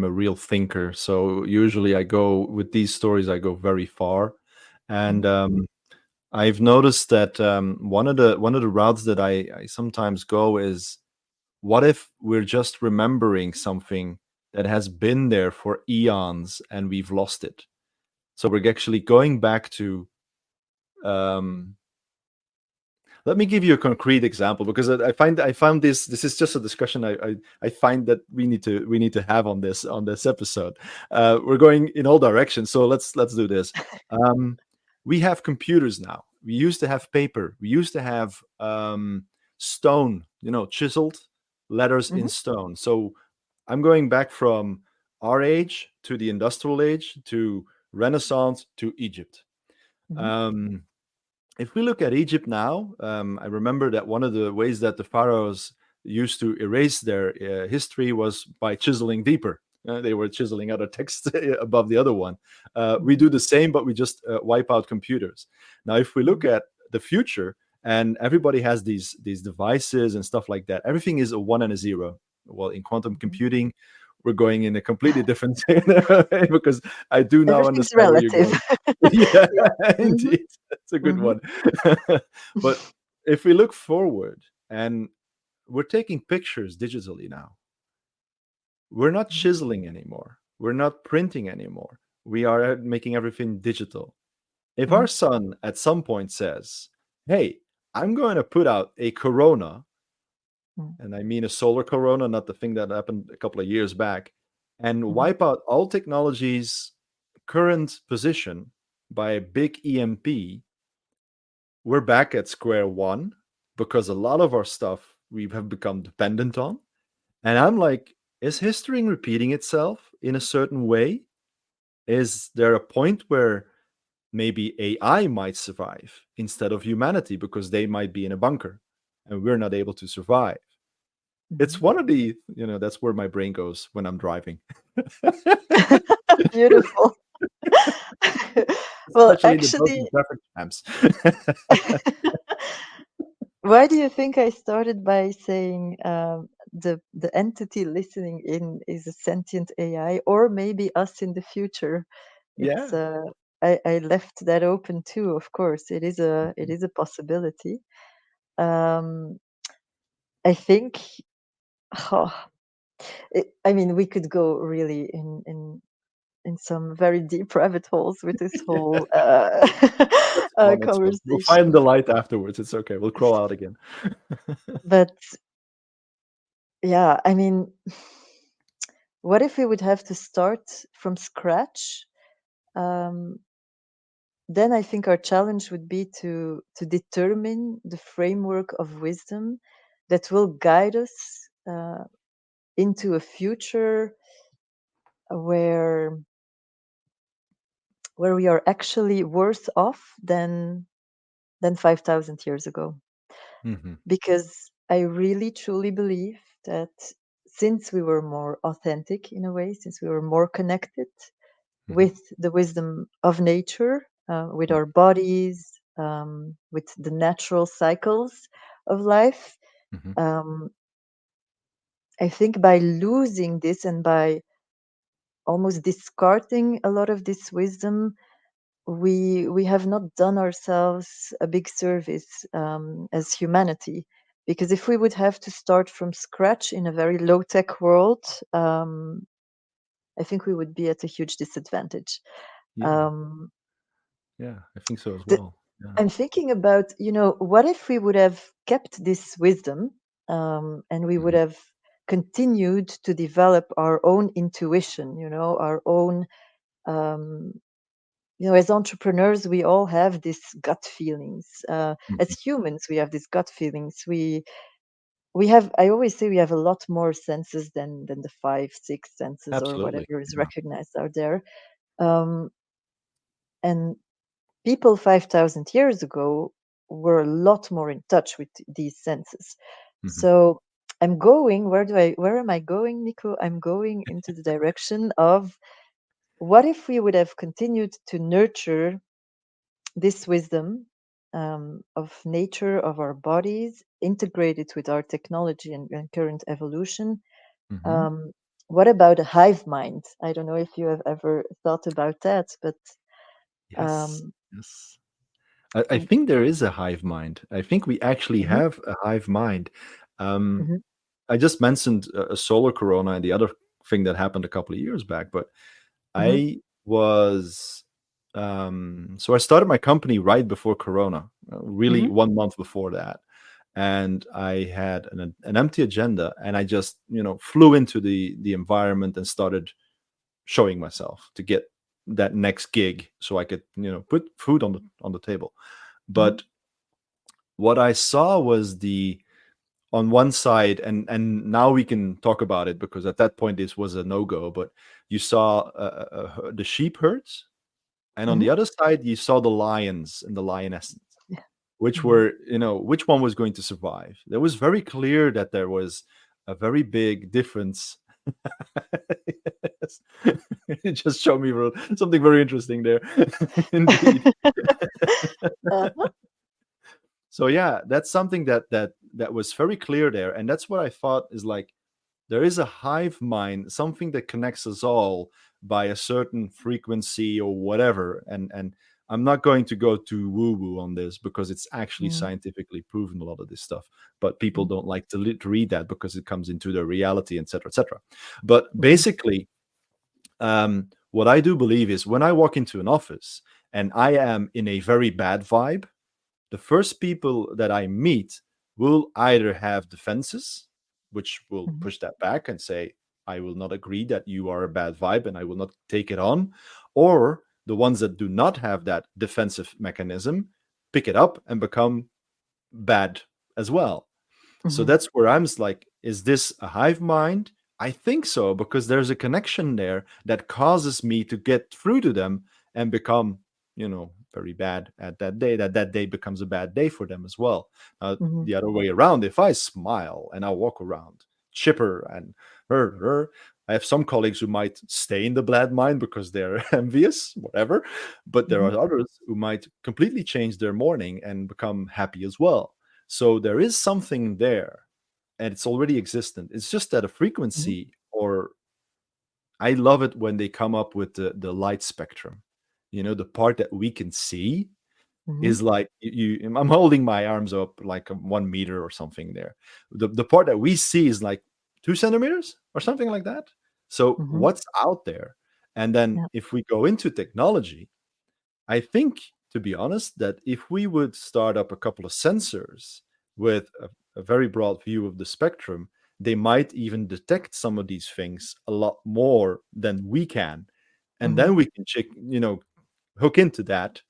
a real thinker, so usually I go with these stories. I go very far, and mhm, I've noticed that one of the routes that I sometimes go is, what if we're just remembering something that has been there for eons and we've lost it? So we're actually going back to um, let me give you a concrete example, because I found this is just a discussion I find that we need to have on this episode. We're going in all directions, so let's do this. Um, we have computers now. We used to have paper. We used to have stone, chiseled letters in mhm, stone. So I'm going back from our age to the industrial age to Renaissance to Egypt. mhm, Um, if we look at Egypt now, I remember that one of the ways that the pharaohs used to erase their history was by chiseling deeper. They were chiseling out a text above the other one. We mhm, do the same, but we just wipe out computers. Now, if we look mhm, at the future, and everybody has these devices and stuff like that, everything is a one and a zero. Well, in quantum mhm. computing, we're going in a completely different because I do now Everything's understand where you're relative. going. Yeah, Yeah. Mhm, indeed. That's a good mhm, one. But if we look forward, and we're taking pictures digitally now, we're not mhm, chiseling anymore. We're not printing anymore. We are making everything digital. If our mhm, son at some point says, "Hey, I'm going to put out a Corona," mhm, and I mean a solar Corona, not the thing that happened a couple of years back, and mhm, wipe out all technology's current position by a big EMP, we're back at square one, because a lot of our stuff we have become dependent on. And I'm like, is history repeating itself in a certain way? Is there a point where maybe AI might survive instead of humanity because they might be in a bunker and we're not able to survive? It's mhm. one of that's where my brain goes when I'm driving, Beautiful. Well, especially in the broken actually, traffic jams. why do you think I started by saying the entity listening in is a sentient AI, or maybe us in the future? It's Yeah. I left that open too. Of course, it is a possibility. Um, I think. Oh, I mean, we could go really in some very deep rabbit holes with this whole That's fun. That's fun. We'll find conversation. the light afterwards. It's okay. We'll crawl out again. But yeah, I mean, what if we would have to start from scratch? Um, then I think our challenge would be to determine the framework of wisdom that will guide us into a future where we are actually worse off than 5,000 years ago. Hmm. Because I really truly believe that since we were more authentic in a way, since we were more connected Hmm. with the wisdom of nature, with our bodies, with the natural cycles of life, Hmm. um, I think by losing this and by almost discarding a lot of this wisdom, we have not done ourselves a big service as humanity, because if we would have to start from scratch in a very low tech world, I think we would be at a huge disadvantage. Yeah. um, Yeah. I think so as the, well. Yeah. I'm thinking about, what if we would have kept this wisdom, and we would Hmm. have continued to develop our own intuition, our own um, as entrepreneurs, we all have these gut feelings. As Hmm. humans, we have these gut feelings. We have. I always say we have a lot more senses than the five, six senses or Absolutely. whatever is Yeah. recognized out there. Um, and people 5,000 years ago were a lot more in touch with these senses. Mhm. So I'm going, where am I going, Nico? I'm going into the direction of what if we would have continued to nurture this wisdom of nature, of our bodies, integrated with our technology and current evolution. Mhm. Um, what about a hive mind? I don't know if you have ever thought about that, but Yes. um, Yes. I think there is a hive mind. I think we actually mhm, have a hive mind. Um, mhm, I just mentioned a solar corona and the other thing that happened a couple of years back, but mhm, I was so I started my company right before corona, really mhm, 1 month before that. And I had an empty agenda, and I just, flew into the environment and started showing myself to get that next gig so I could, put food on the table. mhm, But what I saw was the on one side, and now we can talk about it because at that point this was a no-go, but you saw the sheep herds, and on mhm. the other side you saw the lions and the lionesses, Yeah. which Mhm, were, which one was going to survive. It was very clear that there was a very big difference. Yes. It just showed me something very interesting there. Indeed. uh-huh, So yeah, that's something that was very clear there, and that's what I thought is like there is a hive mind, something that connects us all by a certain frequency or whatever. And I'm not going to go too woo woo on this because it's actually mhm, scientifically proven, a lot of this stuff, but people mhm, don't like to read that because it comes into their reality, etc., etc. But mhm, basically, what I do believe is when I walk into an office and I am in a very bad vibe, the first people that I meet will either have defenses, which will mhm, push that back and say, I will not agree that you are a bad vibe and I will not take it on. Or the ones that do not have that defensive mechanism pick it up and become bad as well. So mhm, that's where I'm like, is this a hive mind? I think so, because there's a connection there that causes me to get through to them and become, very bad at that day, that day becomes a bad day for them as well. mhm, The other way around, if I smile and I walk around chipper and I have some colleagues who might stay in the bad mind because they're envious, whatever. But there mhm, are others who might completely change their morning and become happy as well. So there is something there, and it's already existent. It's just that a mhm, frequency, or I love it when they come up with the light spectrum. The part that we can see mhm, is like I'm holding my arms up like 1 meter or something there. The part that we see is like 2 centimeters or something like that. So mhm. what's out there? And then Yeah. if we go into technology, I think, to be honest, that if we would start up a couple of sensors with a very broad view of the spectrum, they might even detect some of these things a lot more than we can. And Mhm, then we can hook into that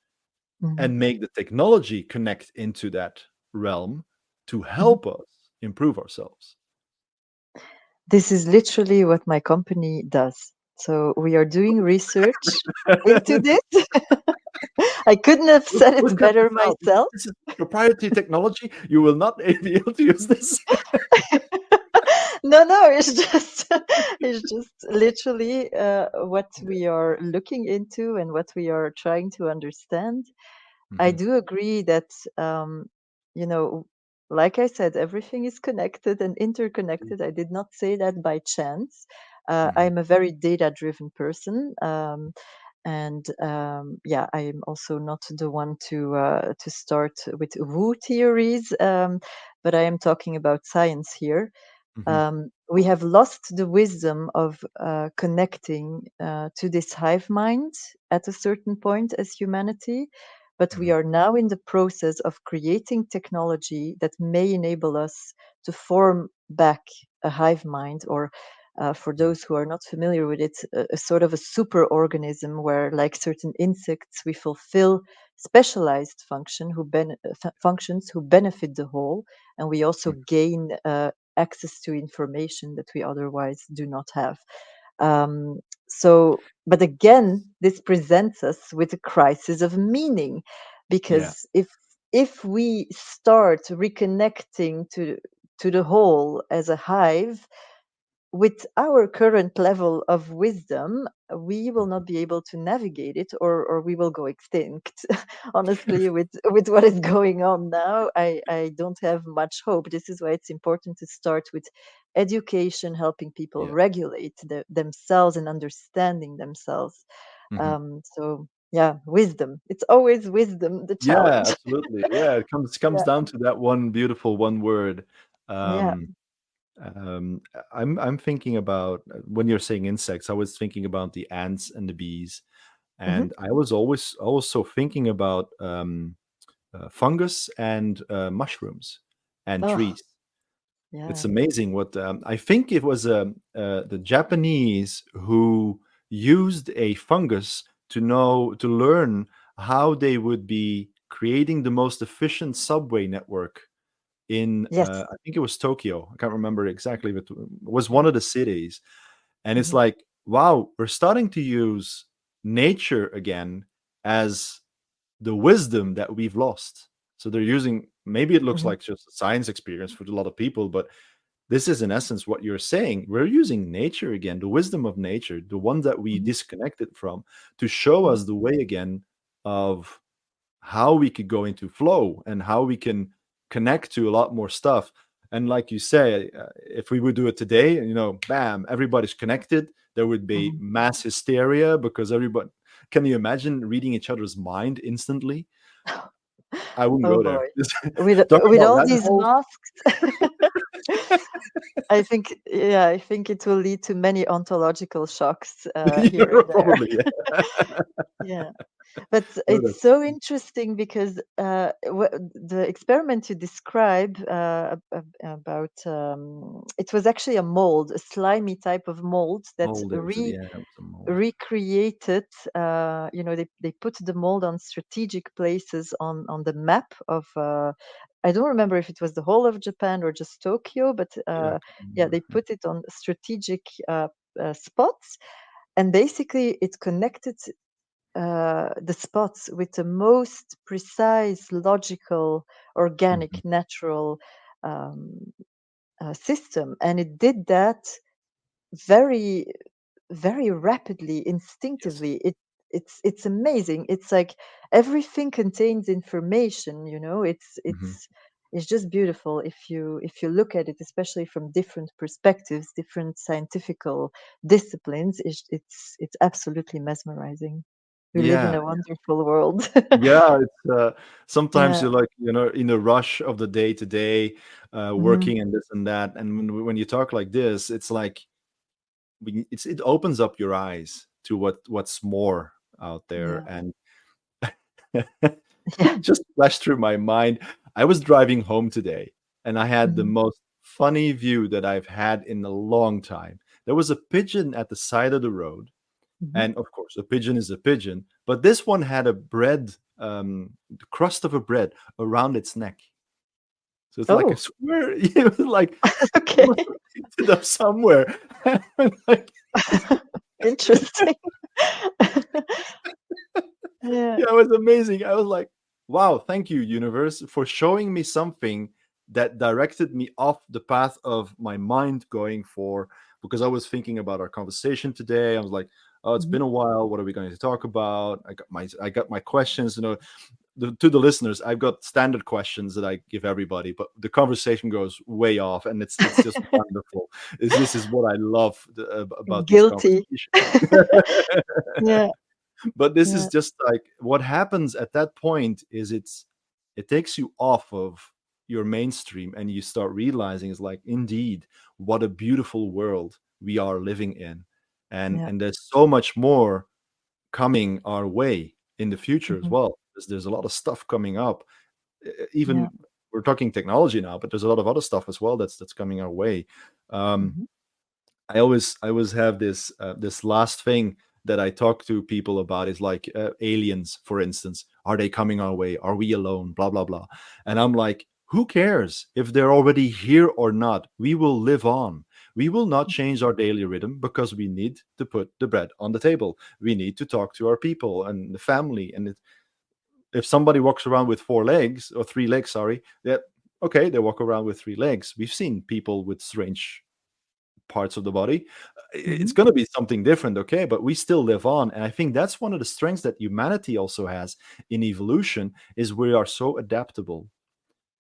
mhm, and make the technology connect into that realm to mhm. help us improve ourselves. This is literally what my company does. So we are doing research into this. I couldn't have said We'll it cut better this out. myself. This is proprietary technology. You will not be able to use this. No, no, it's just it's just literally what we are looking into and what we are trying to understand. I Mhm, do agree that you know, like I said, everything is connected and interconnected. I did not say that by chance. mhm, I'm a very data-driven person, and yeah, I'm also not the one to start with woo theories, but I am talking about science here. mhm, We have lost the wisdom of connecting to this hive mind at a certain point as humanity, but we mhm, are now in the process of creating technology that may enable us to form back a hive mind, or for those who are not familiar with it, a sort of a super organism where, like certain insects, we fulfill specialized functions who benefit the whole, and we also mhm, gain access to information that we otherwise do not have. Um, so, but again, this presents us with a crisis of meaning, Yeah. because if we start reconnecting to the whole as a hive, with our current level of wisdom, we will not be able to navigate it, or we will go extinct. Honestly, with what is going on now, I don't have much hope. This is why it's important to start with education, helping people Yeah. regulate themselves and understanding themselves. Mhm. So yeah, wisdom. It's always wisdom, the Yeah, challenge. absolutely. Yeah, it comes Yeah, down to that one beautiful one word. yeah. Um, I'm thinking about when you're saying insects, I was thinking about the ants and the bees, Hmm. and I was always also thinking about fungus and mushrooms and Oh, trees. It's yeah. amazing what I think it was the Japanese who used a fungus to learn how they would be creating the most efficient subway network in Yes. I think it was Tokyo. I can't remember exactly, but it was one of the cities. And it's Hmm. like, wow, we're starting to use nature again as the wisdom that we've lost. So they're using, maybe it looks Hmm. like just a science experience for a lot of people, but this is in essence what you're saying. We're using nature again, the wisdom of nature, the one that we Hmm. disconnected from, to show Yeah. us the way again of how we could go into flow and how we can connect to a lot more stuff. And like you say, if we would do it today, bam, everybody's connected, there would be Mhm. mass hysteria because everybody, can you imagine reading each other's mind instantly? I wouldn't Oh go there. boy. With Talk with about all rabbit these holes. masks, I think, yeah, I think it will lead to many ontological shocks Yeah, here and there. probably. Yeah. Yeah. But No, it's so interesting because the experiment you describe about, it was actually a mold, a slimy type of mold that mold. It was, yeah, it was a mold. recreated. They put the mold on strategic places on the map of. I don't remember if it was the whole of Japan or just Tokyo, but Yeah, I can't yeah, they remember. put it on strategic spots, and basically it connected the spots with the most precise, logical, Mhm. organic, natural um, system, and it did that very, very rapidly, Yes. instinctively. It's amazing. It's like everything contains information. It's Mhm. it's it's just beautiful if you look at it, especially from different perspectives, different scientifical disciplines. It's absolutely mesmerizing. We live in Yeah. a wonderful world. Yeah, it's sometimes Yeah. you're like, in the rush of the day to day, Hmm. working and this and that. And when you talk like this, it's like it opens up your eyes to what's more out there. Yeah. And Yeah. it just flashed through my mind. I was driving home today and I had the Hmm. most funny view that I've had in a long time. There was a pigeon at the side of the road. Hmm. And of course, a pigeon is a pigeon, but this one had a bread, the crust of a bread around its neck. So it's like a Oh, square, it was like it okay. must have picked it up somewhere. Like, Interesting. Yeah. yeah, it was amazing. I was like, wow, thank you, universe, for showing me something that directed me off the path of my mind going for, because I was thinking about our conversation today. I was like, oh, it's Mhm. been a while. What are we going to talk about? I got my questions, to the listeners. I've got standard questions that I give everybody, but the conversation goes way off, and it's just wonderful. This is what I love about these Guilty. conversations. Yeah, But this is yeah, just like what happens at that point is it takes you off of your mainstream and you start realizing it's like, indeed, what a beautiful world we are living in. and yeah. and there's so much more coming our way in the future as Mhm. well. There's a lot of stuff coming up. Yeah. Even we're talking technology now, but there's a lot of other stuff as well that's coming our way. um, Mhm. I always have this last thing that I talk to people about is like, aliens, for instance. Are they coming our way? Are we alone? Blah blah blah. And I'm like, who cares if they're already here or not? We will live on. We will not change our daily rhythm because we need to put the bread on the table. We need to talk to our people and the family. And if somebody walks around with 4 legs or 3 legs, sorry, that okay, they walk around with 3 legs. We've seen people with strange parts of the body. It's Mhm. going to be something different, okay, but we still live on. And I think that's one of the strengths that humanity also has in evolution, is we are so adaptable.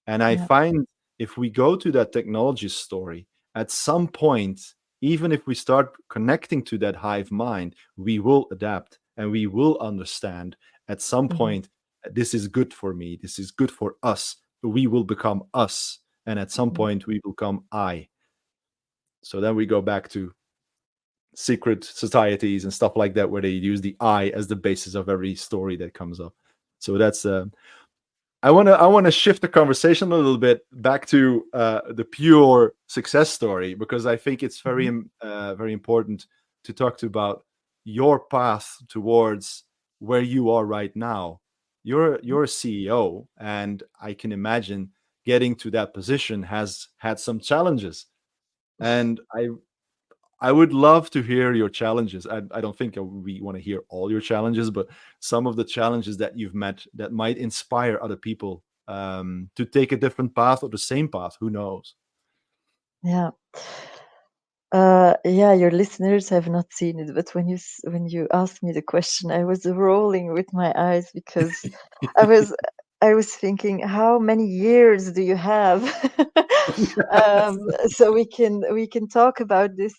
And I Yeah. find if we go to that technology story, at some point, even if we start connecting to that hive mind, we will adapt and we will understand at some Mhm. point, this is good for me, this is good for us. We will become us. And at some Mhm. point, we become I. So then we go back to secret societies and stuff like that, where they use the I as the basis of every story that comes up. So that's I want to shift the conversation a little bit back to the pure success story, because I think it's Mhm. very important to talk to about your path towards where you are right now. You're a CEO, and I can imagine getting to that position has had some challenges. And I would love to hear your challenges. I don't think we want to hear all your challenges, but some of the challenges that you've met that might inspire other people to take a different path or the same path. Who knows? Yeah. Yeah, your listeners have not seen it, but when you asked me the question, I was rolling with my eyes because I was I was thinking, how many years do you have? So we can talk about this.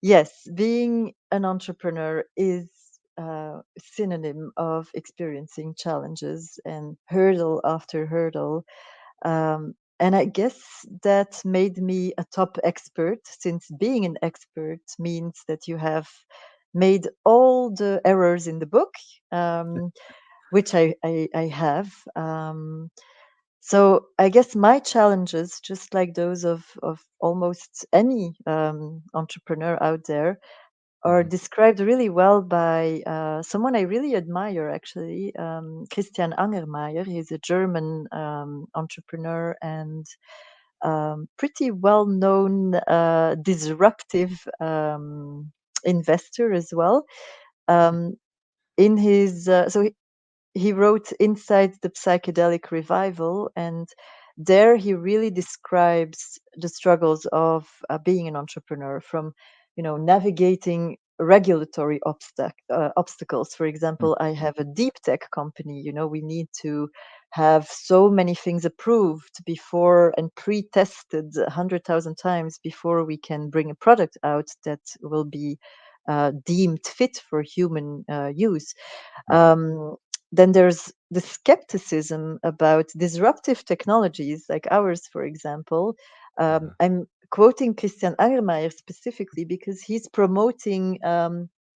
Yes, being an entrepreneur is a synonym of experiencing challenges and hurdle after hurdle. And I guess that made me a top expert, since being an expert means that you have made all the errors in the book, um, which I have. So I guess my challenges, just like those of almost any entrepreneur out there, are Mhm, described really well by someone I really admire, actually, Christian Angermayer. He's a German entrepreneur and pretty well known disruptive investor as well. Um, in his he wrote Inside the Psychedelic Revival, and there he really describes the struggles of being an entrepreneur, from navigating regulatory obstacles. For mhm, example, I have a deep tech company. We need to have so many things approved before and pre-tested 100,000 times before we can bring a product out that will be deemed fit for human use. mhm, um, then there's the skepticism about disruptive technologies like ours, for example. mhm, I'm quoting Christian Angermayer specifically because he's promoting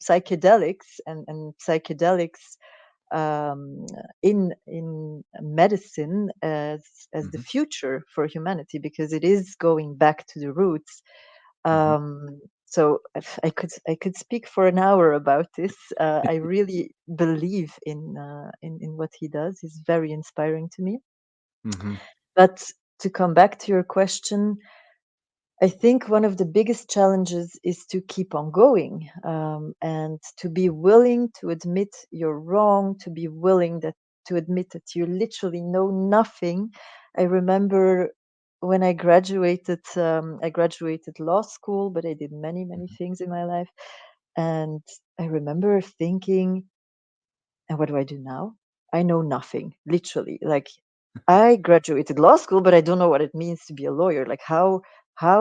psychedelics and psychedelics um, in medicine as the mhm, future for humanity, because it is going back to the roots. mhm, So if I could speak for an hour about this. I really believe in what he does. He's very inspiring to me. mhm. But to come back to your question, I think one of the biggest challenges is to keep on going, and to be willing to admit you're wrong, to be willing to admit that you literally know nothing. I remember when I graduated law school, but I did many things in my life, and I remember thinking, and what do I do now? I know nothing, literally. Like, I graduated law school, but I don't know what it means to be a lawyer. Like, how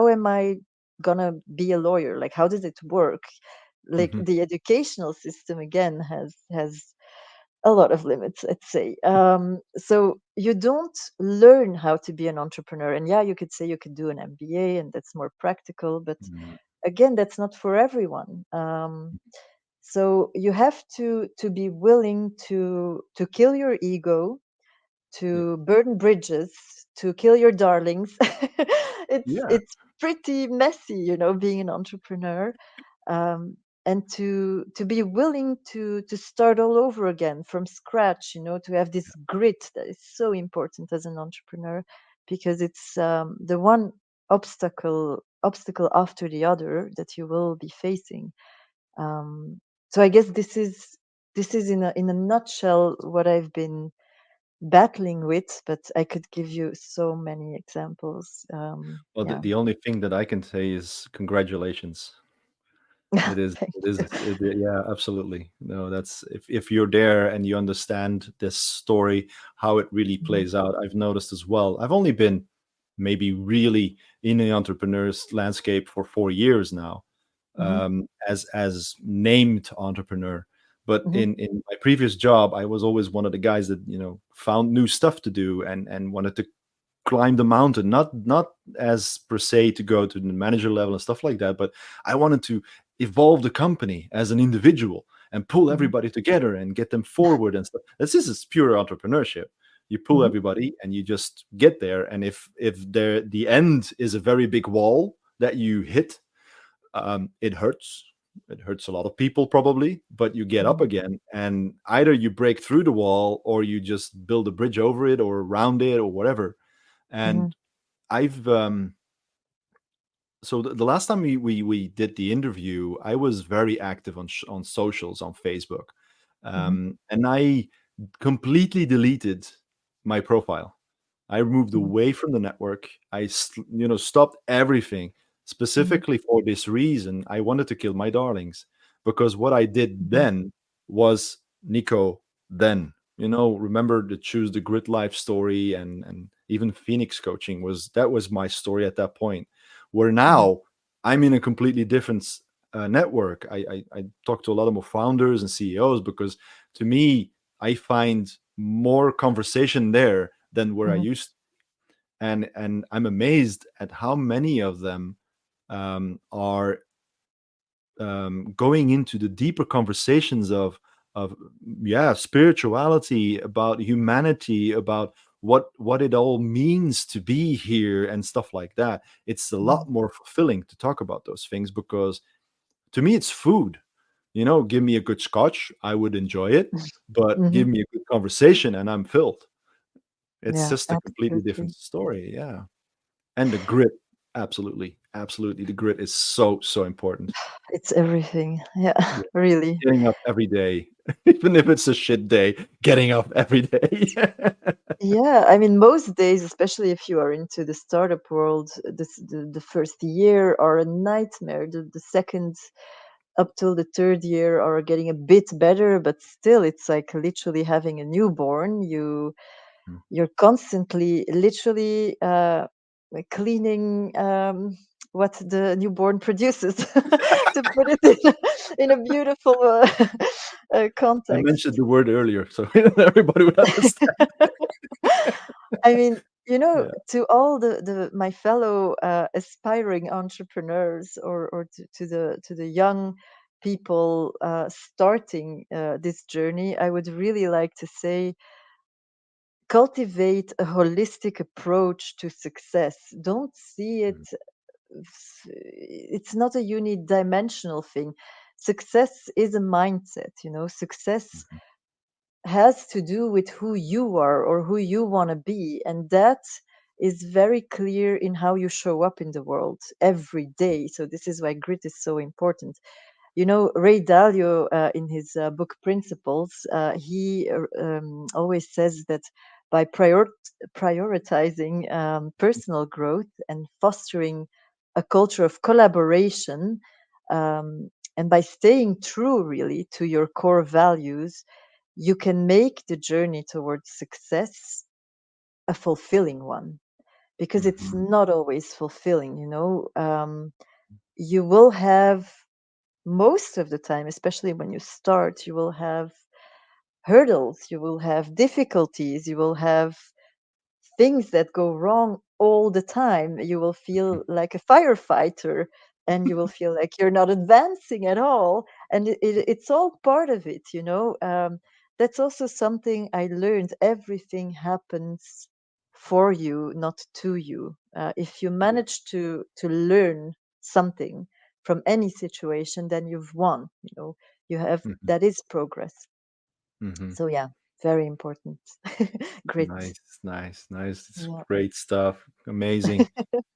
am I gonna be a lawyer? Like, how does it work? Like, Mhm, the educational system again has a lot of limits, let's say. So you don't learn how to be an entrepreneur. And yeah, you could say you could do an MBA, and that's more practical, but mhm. again, that's not for everyone. So you have to be willing to kill your ego, Yeah. to burn bridges, to kill your darlings. Yeah. It's pretty messy, being an entrepreneur, um, and to be willing to start all over again from scratch. To have this grit that is so important as an entrepreneur, because it's the one obstacle obstacle after the other that you will be facing. Um, so I guess this is in a nutshell what I've been battling with, but I could give you so many examples. Well, Yeah. the only thing that I can say is congratulations. Thank It is, you. yeah, absolutely. No, that's if you're there and you understand this story, how it really Mhm, plays out. I've noticed as well. I've only been maybe really in the entrepreneur's landscape for 4 years now, mhm, as named entrepreneur. But mhm, in my previous job, I was always one of the guys that found new stuff to do and wanted to climb the mountain, not as per se to go to the manager level and stuff like that, but I wanted to evolve the company as an individual and pull mhm, everybody together and get them forward and stuff. This is pure entrepreneurship. You pull mhm, everybody and you just get there, and if the end is a very big wall that you hit, it hurts. It hurts a lot of people probably, but you get up mhm, again, and either you break through the wall or you just build a bridge over it or around it or whatever. mhm, And I've so the last time we did the interview, I was very active on socials on Facebook, mhm, and I completely deleted my profile. I moved mhm, away from the network. Stopped everything mhm, specifically for this reason. I wanted to kill my darlings because what I did mhm, then was Nico. Then remember the choose the grit life story and even Phoenix coaching was my story at that point. Where mhm, now I'm in a completely different network. I talk to a lot of more founders and CEOs because to me I find more conversation there than where I mhm, used to. And I'm amazed at how many of them are going into the deeper conversations of yeah, spirituality, about humanity, about what it all means to be here and stuff like that. It's a mhm, lot more fulfilling to talk about those things because to me it's food. Give me a good scotch, I would enjoy it, but mhm. give me a good conversation and I'm filled. It's Yeah, just a completely different absolutely. story, yeah. And the grit, absolutely, absolutely, the grit is so so important. It's everything. Yeah, Yeah. really. Getting up every day, even if it's a shit day, getting up every day. Yeah, I mean, most days, especially if you are into the startup world, the first year are a nightmare. The second up till the third year are getting a bit better, but still, it's like literally having a newborn. You're constantly, literally, cleaning what the newborn produces to put it in a beautiful I context. mentioned the word earlier, so everybody would understand. I mean, Yeah. to all the my fellow aspiring entrepreneurs, or to the young people starting this journey, I would really like to say, cultivate a holistic approach to success. Don't see it. Mhm, It's not a unidimensional thing. Success is a mindset. Success mhm, has to do with who you are or who you want to be. And that is very clear in how you show up in the world every day. So, this is why grit is so important. Ray Dalio, in his book Principles, he always says that by prioritizing personal growth and fostering a culture of collaboration, um, and by staying true really to your core values, you can make the journey towards success a fulfilling one, because it's mhm, not always fulfilling. You will have, most of the time, especially when you start, you will have hurdles, you will have difficulties, you will have things that go wrong all the time. You will mhm, feel like a firefighter, and you will feel like you're not advancing at all. And it's all part of it. That's also something I learned. Everything happens for you, not to you. If you yeah, manage to learn something from any situation, then you've won. You have mhm, that is progress. mhm. So yeah, very important. Grit. Nice. It's Yeah. great stuff. Amazing.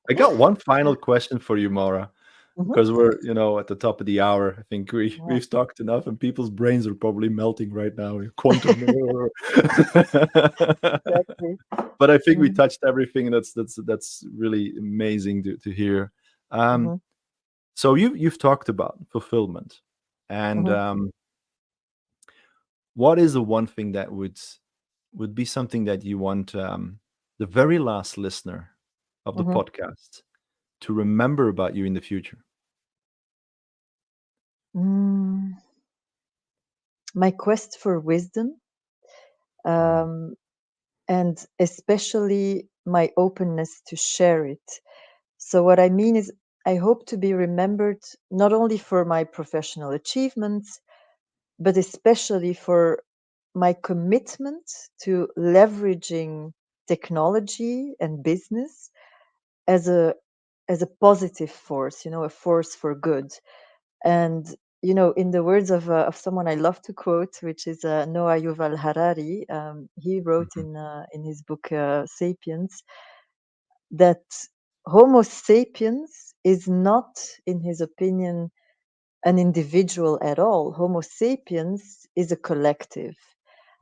I got one final question for you, Maura, Mhm. because we're, at the top of the hour. I think Yeah, we've talked enough, and people's brains are probably melting right now. Quantum. exactly. But I think we Mhm, touched everything. That's really amazing to hear. Um, mhm, so you've talked about fulfillment, and mhm, what is the one thing that would be something that you want the very last listener of the mhm. podcast to remember about you in the future? Mm, my quest for wisdom, Mm, um, and especially my openness to share it. So, what I mean is, I hope to be remembered not only for my professional achievements, but especially for my commitment to leveraging technology and business as a positive force, a force for good. And in the words of someone I love to quote, which is Noah Yuval Harari, he wrote mhm, in his book *Sapiens* that Homo sapiens is not, in his opinion, an individual at all. Homo sapiens is a collective,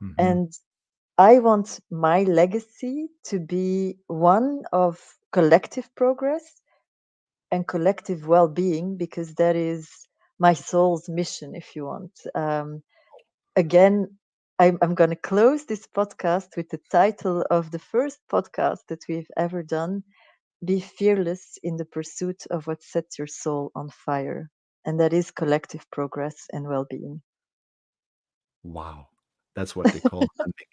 mhm. and I want my legacy to be one of collective progress and collective well-being, because that is my soul's mission, if you want. Again, I'm going to close this podcast with the title of the first podcast that we've ever done: Be fearless in the pursuit of what sets your soul on fire. And that is collective progress and well-being. Wow, that's what they call hunting.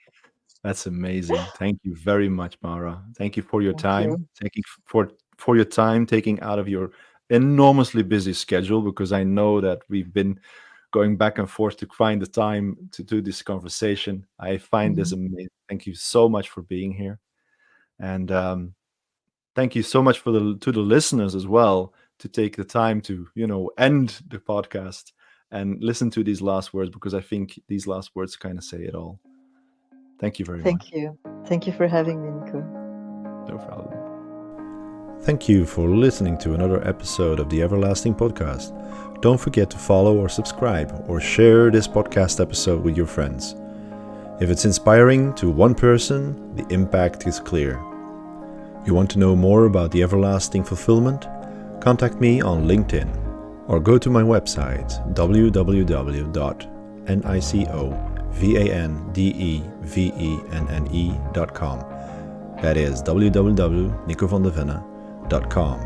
That's amazing. Thank you very much, Mara. Thank you for your Thank time. you. Thank you for your time taking out of your enormously busy schedule, because I know that we've been going back and forth to find the time to do this conversation. I find this Mhm. amazing. Thank you so much for being here, and thank you so much to the listeners as well, to take the time to end the podcast and listen to these last words, because I think these last words kind of say it all. Thank you very much. Thank you. Thank you for having me, Nico. No problem. Thank you for listening to another episode of the Everlasting Podcast. Don't forget to follow or subscribe or share this podcast episode with your friends. If it's inspiring to one person, the impact is clear. You want to know more about the everlasting fulfillment? Contact me on LinkedIn or go to my website www.nicovandevenene.com. That is www.nicovandevenene.com.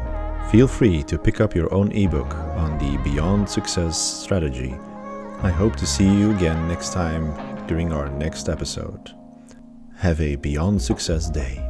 Feel free to pick up your own ebook on the Beyond Success strategy. I hope to see you again next time during our next episode. Have a Beyond Success day.